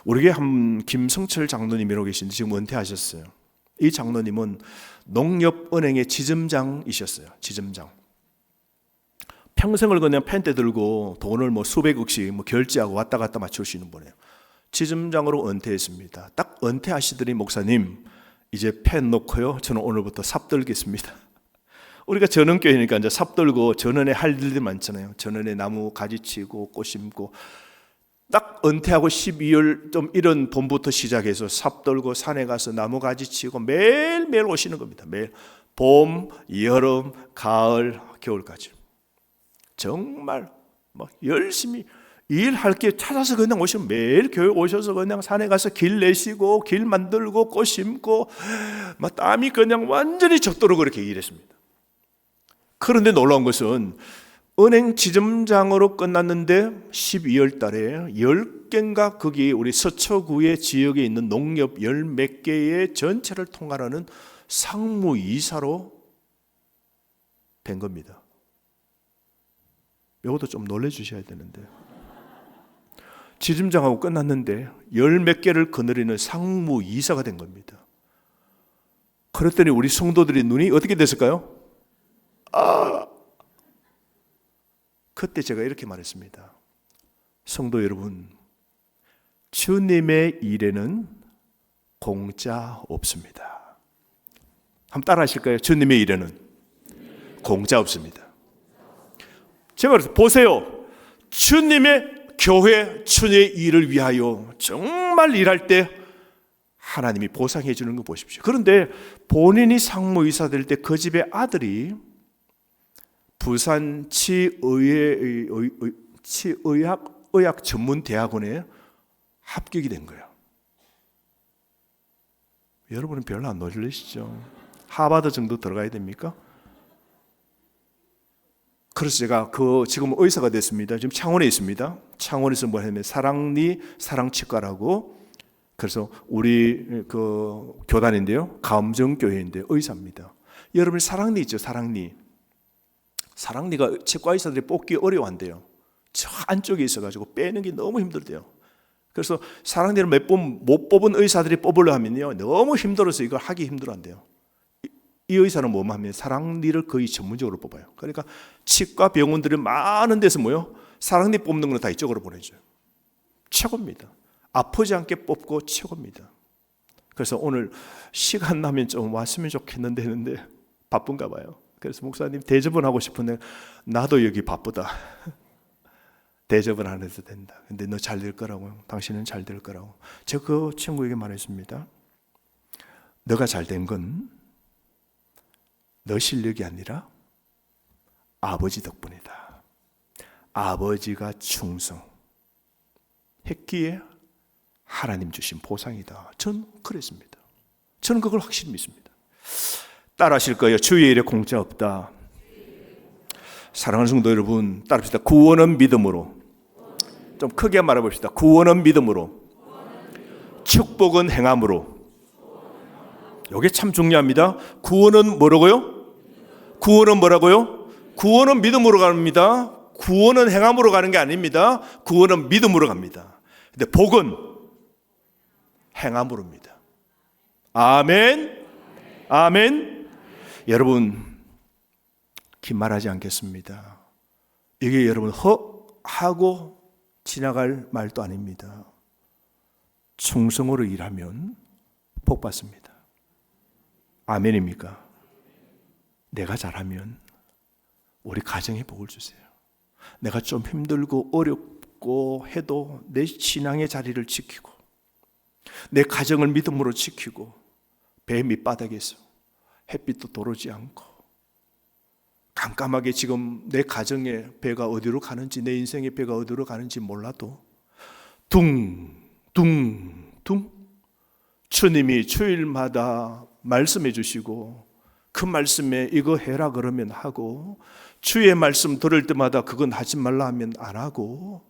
우리 교회 한 김성철 장로님이라고 계신데 지금 은퇴하셨어요. 이 장로님은 농협은행의 지점장이셨어요. 지점장. 평생을 그냥 펜대 들고 돈을 수백억씩 결제하고 왔다 갔다 맞출 수 있는 분이에요. 지점장으로 은퇴했습니다. 딱 은퇴하시더니 목사님, 이제 펜 놓고요, 저는 오늘부터 삽 들겠습니다. 우리가 전원교회니까 이제 삽 들고 전원에 할 일들이 많잖아요. 전원에 나무 가지 치고 꽃 심고. 딱 은퇴하고 12월 좀 이런 봄부터 시작해서 삽 들고 산에 가서 나무 가지 치고 매일매일 오시는 겁니다. 매일 봄, 여름, 가을, 겨울까지 정말 열심히 일할 게 찾아서 그냥 오시면 매일 교회 오셔서 그냥 산에 가서 길 내시고 길 만들고 꽃 심고 땀이 그냥 완전히 젖도록 그렇게 일했습니다. 그런데 놀라운 것은 은행 지점장으로 끝났는데 12월 달에 10개인가 거기 우리 서초구의 지역에 있는 농협 10몇 개의 전체를 통할하는 상무이사로 된 겁니다. 이것도 좀 놀래주셔야 되는데, 지점장하고 끝났는데 10몇 개를 거느리는 상무이사가 된 겁니다. 그랬더니 우리 성도들이 눈이 어떻게 됐을까요? 그때 제가 이렇게 말했습니다. 성도 여러분, 주님의 일에는 공짜 없습니다. 한번 따라 하실까요? 주님의 일에는 공짜 없습니다. 제가 그래서 보세요. 주님의 교회, 주님의 일을 위하여 정말 일할 때 하나님이 보상해 주는 거 보십시오. 그런데 본인이 상무이사 될 때 그 집의 아들이 부산 치의학 전문대학원에 합격이 된 거예요. 여러분은 별로 안 놀라시죠? 하버드 정도 들어가야 됩니까? 그래서 제가 지금 의사가 됐습니다. 지금 창원에 있습니다. 창원에서 뭐 하냐면 사랑니 사랑치과라고, 그래서 우리 교단인데요, 감정교회인데 의사입니다. 여러분 사랑니 있죠? 사랑니가 치과 의사들이 뽑기 어려워한대요. 저 안쪽에 있어가지고 빼는 게 너무 힘들대요. 그래서 사랑니를 몇 번 못 뽑은 의사들이 뽑으려 하면요, 너무 힘들어서 이걸 하기 힘들어한대요. 이 의사는 뭐만 하면 사랑니를 거의 전문적으로 뽑아요. 그러니까 치과 병원들이 많은 데서 사랑니 뽑는 건 다 이쪽으로 보내줘요. 최고입니다. 아프지 않게 뽑고 최고입니다. 그래서 오늘 시간 나면 좀 왔으면 좋겠는데 했는데 바쁜가 봐요. 그래서 목사님 대접은 하고 싶은데 나도 여기 바쁘다. 대접은 안 해도 된다. 근데 너 잘 될 거라고, 당신은 잘 될 거라고. 제가 그 친구에게 말했습니다. 너가 잘 된 건 너 실력이 아니라 아버지 덕분이다. 아버지가 충성했기에 하나님 주신 보상이다. 전 그랬습니다. 저는 그걸 확실히 믿습니다. 따라하실 거예요. 주의 일에 공짜 없다. 사랑하는 성도 여러분, 따라합시다. 구원은 믿음으로. 좀 크게 말해봅시다. 구원은 믿음으로, 축복은 행함으로. 이게 참 중요합니다. 구원은 뭐라고요? 구원은 뭐라고요? 구원은 믿음으로 갑니다. 구원은 행함으로 가는 게 아닙니다. 구원은 믿음으로 갑니다. 근데 복은 행함으로입니다. 아멘. 아멘. 여러분, 긴 말하지 않겠습니다. 이게 여러분 하고 지나갈 말도 아닙니다. 충성으로 일하면 복 받습니다. 아멘입니까? 내가 잘하면 우리 가정에 복을 주세요. 내가 좀 힘들고 어렵고 해도 내 신앙의 자리를 지키고 내 가정을 믿음으로 지키고 배 밑바닥에서 햇빛도 들어오지 않고 깜깜하게 지금 내 가정의 배가 어디로 가는지, 내 인생의 배가 어디로 가는지 몰라도 둥둥둥 주님이 주일마다 말씀해 주시고 그 말씀에 이거 해라 그러면 하고, 주의 말씀 들을 때마다 그건 하지 말라 하면 안 하고,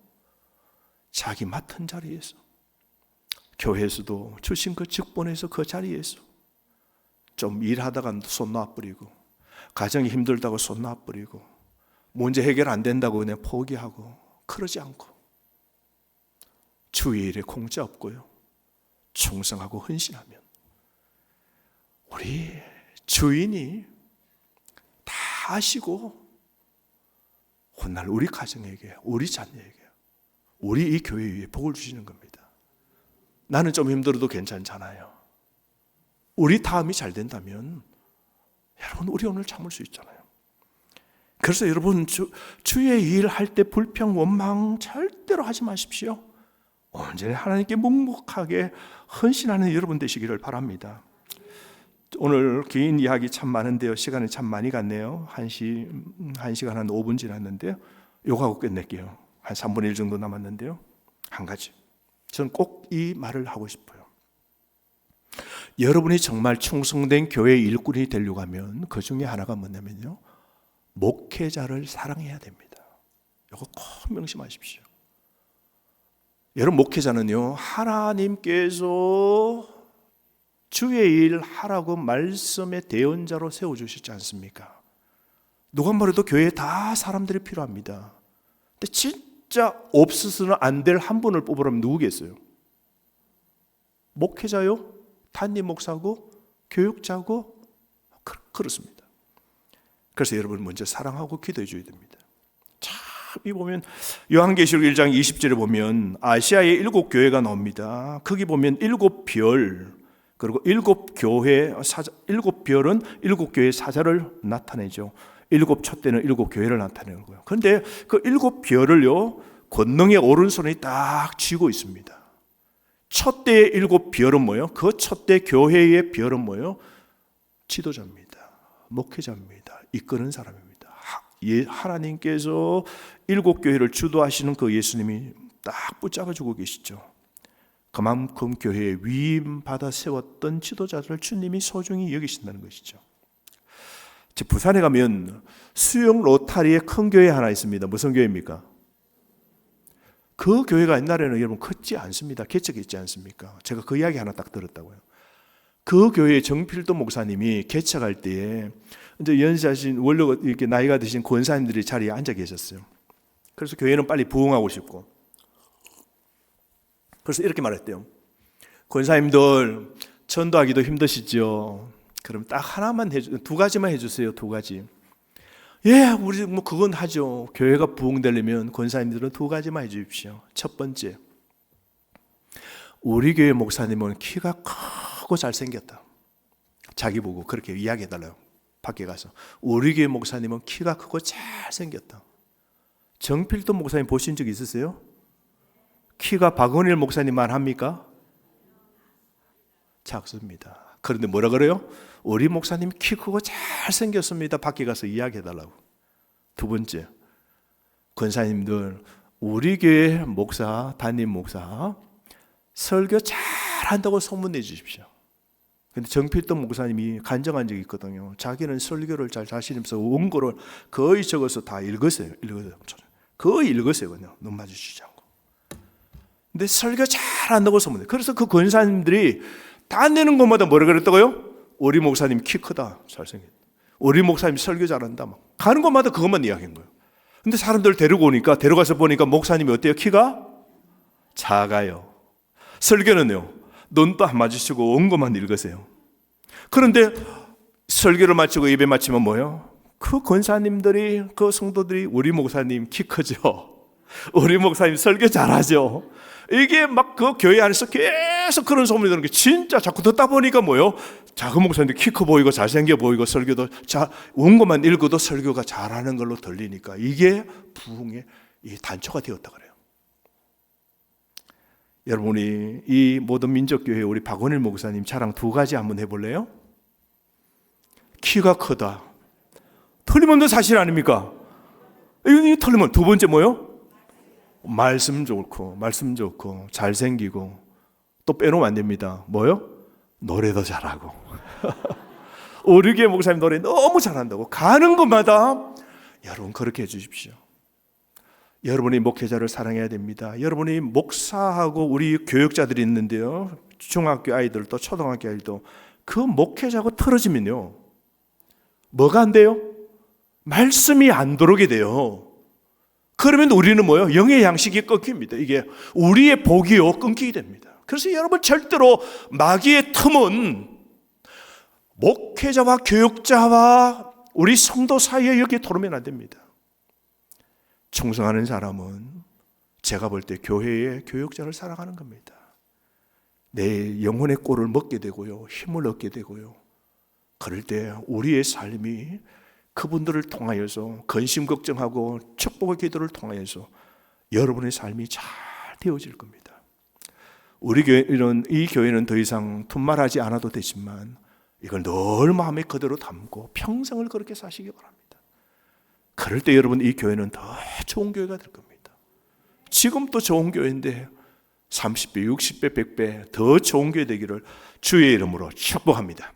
자기 맡은 자리에서, 교회에서도 주신 그 직분에서 그 자리에서 좀 일하다가 손 놔버리고, 가정이 힘들다고 손 놔버리고, 문제 해결 안 된다고 그냥 포기하고, 그러지 않고 주의 일에 공짜 없고요, 충성하고 헌신하면 우리 주인이 다 아시고 훗날 우리 가정에게, 우리 자녀에게, 우리 이 교회 위에 복을 주시는 겁니다. 나는 좀 힘들어도 괜찮잖아요. 우리 다음이 잘 된다면 여러분, 우리 오늘 참을 수 있잖아요. 그래서 여러분, 주의 일 할 때 불평, 원망 절대로 하지 마십시오. 언제나 하나님께 묵묵하게 헌신하는 여러분 되시기를 바랍니다. 오늘 긴 이야기 참 많은데요, 시간이 참 많이 갔네요. 1시간 한 5분 지났는데요, 요거하고 끝낼게요. 한 3분의 1 정도 남았는데요, 한 가지 저는 꼭 이 말을 하고 싶어요. 여러분이 정말 충성된 교회 일꾼이 되려고 하면 그 중에 하나가 뭐냐면요, 목회자를 사랑해야 됩니다. 이거 꼭 명심하십시오. 여러분, 목회자는요, 하나님께서 주의 일 하라고 말씀의 대언자로 세워주시지 않습니까? 누가 말해도 교회에 다 사람들이 필요합니다. 근데 진짜 없어서는 안 될 한 분을 뽑으라면 누구겠어요? 목회자요? 담임 목사고? 교육자고? 그렇습니다. 그래서 여러분, 먼저 사랑하고 기도해 줘야 됩니다. 참, 이 보면 요한계시록 1장 20절에 보면 아시아의 7교회가 나옵니다. 거기 보면 7별, 그리고 7교회, 7별은 7교회의 사자를 나타내죠. 7촛대는 7교회를 나타내는 거예요. 그런데 그 7별을요, 권능의 오른손에 딱 쥐고 있습니다. 촛대의 7별은 뭐예요? 그 촛대 교회의 별은 뭐예요? 지도자입니다. 목회자입니다. 이끄는 사람입니다. 하나님께서 7교회를 주도하시는 그 예수님이 딱 붙잡아주고 계시죠. 그만큼 교회에 위임 받아 세웠던 지도자들을 주님이 소중히 여기신다는 것이죠. 부산에 가면 수영 로타리에 큰 교회 하나 있습니다. 무슨 교회입니까? 그 교회가 옛날에는 여러분 컸지 않습니다. 개척했지 않습니까? 제가 그 이야기 하나 딱 들었다고요. 그 교회의 정필도 목사님이 개척할 때에 이제 연세하신, 원래 이렇게 나이가 드신 권사님들이 자리에 앉아 계셨어요. 그래서 교회는 빨리 부흥하고 싶고, 그래서 이렇게 말했대요. 권사님들, 전도하기도 힘드시죠? 그럼 딱 하나만 두 가지만 해주세요. 2가지. 예, 우리 뭐 그건 하죠. 교회가 부흥되려면 권사님들은 2가지만 해주십시오. 첫 번째, 우리 교회 목사님은 키가 크고 잘생겼다. 자기 보고 그렇게 이야기해달라요. 밖에 가서. 우리 교회 목사님은 키가 크고 잘생겼다. 정필도 목사님 보신 적 있으세요? 키가 박원일 목사님만 합니까? 작습니다. 그런데 뭐라 그래요? 우리 목사님 키 크고 잘생겼습니다. 밖에 가서 이야기해달라고. 2번째, 권사님들, 우리 교회 목사, 담임 목사 설교 잘한다고 소문내 주십시오. 근데 정필동 목사님이 간증한 적이 있거든요. 자기는 설교를 잘 자신이면서 원고를 거의 적어서 다 읽었어요. 거의 읽었어요. 그냥 눈 마주치지 않고. 근데 설교 잘한다고 소문내. 그래서 그 권사님들이 다 내는 것마다 뭐라 그랬다고요? 우리 목사님 키 크다, 잘생겼다. 우리 목사님 설교 잘한다. 막 가는 곳마다 그것만 이야기한 거예요. 근데 사람들 데리고 오니까, 데려가서 보니까 목사님이 어때요? 키가 작아요. 설교는요, 눈도 안 마주치고 원고만 읽으세요. 그런데 설교를 마치고 예배 마치면 뭐예요? 그 권사님들이, 그 성도들이 우리 목사님 키 크죠, 우리 목사님 설교 잘하죠. 이게 막 그 교회 안에서 계속 그런 소문이 드는 게 진짜 자꾸 듣다 보니까 뭐예요? 작은 목사님들 키 커 보이고 잘생겨 보이고 설교도 원고만 읽어도 설교가 잘하는 걸로 들리니까 이게 부흥의 이 단초가 되었다 그래요. 여러분이 이 모든 민족교회 우리 박원일 목사님 자랑 2가지 한번 해볼래요? 키가 크다. 틀림없는 사실 아닙니까? 이 틀림없는. 2번째 뭐요? 말씀 좋고 잘생기고, 또 빼놓으면 안 됩니다. 뭐요? 노래도 잘하고. 우리 교회 목사님 노래 너무 잘한다고 가는 곳마다 여러분 그렇게 해주십시오. 여러분이 목회자를 사랑해야 됩니다. 여러분이 목사하고 우리 교육자들이 있는데요, 중학교 아이들 또 초등학교 아이들도 그 목회자하고 틀어지면요 뭐가 안 돼요? 말씀이 안 들어오게 돼요. 그러면 우리는 뭐요? 영의 양식이 끊깁니다. 이게 우리의 복이요 끊기게 됩니다. 그래서 여러분 절대로 마귀의 틈은 목회자와 교육자와 우리 성도 사이에 여기에 들어오면 안 됩니다. 충성하는 사람은 제가 볼 때 교회의 교육자를 사랑하는 겁니다. 내 영혼의 꼴을 먹게 되고요, 힘을 얻게 되고요. 그럴 때 우리의 삶이 그분들을 통하여서 근심 걱정하고 축복의 기도를 통하여서 여러분의 삶이 잘 되어질 겁니다. 우리 교회는, 이 교회는 더 이상 툽말하지 않아도 되지만 이걸 늘 마음에 그대로 담고 평생을 그렇게 사시기 바랍니다. 그럴 때 여러분 이 교회는 더 좋은 교회가 될 겁니다. 지금도 좋은 교회인데 30배, 60배, 100배 더 좋은 교회 되기를 주의 이름으로 축복합니다.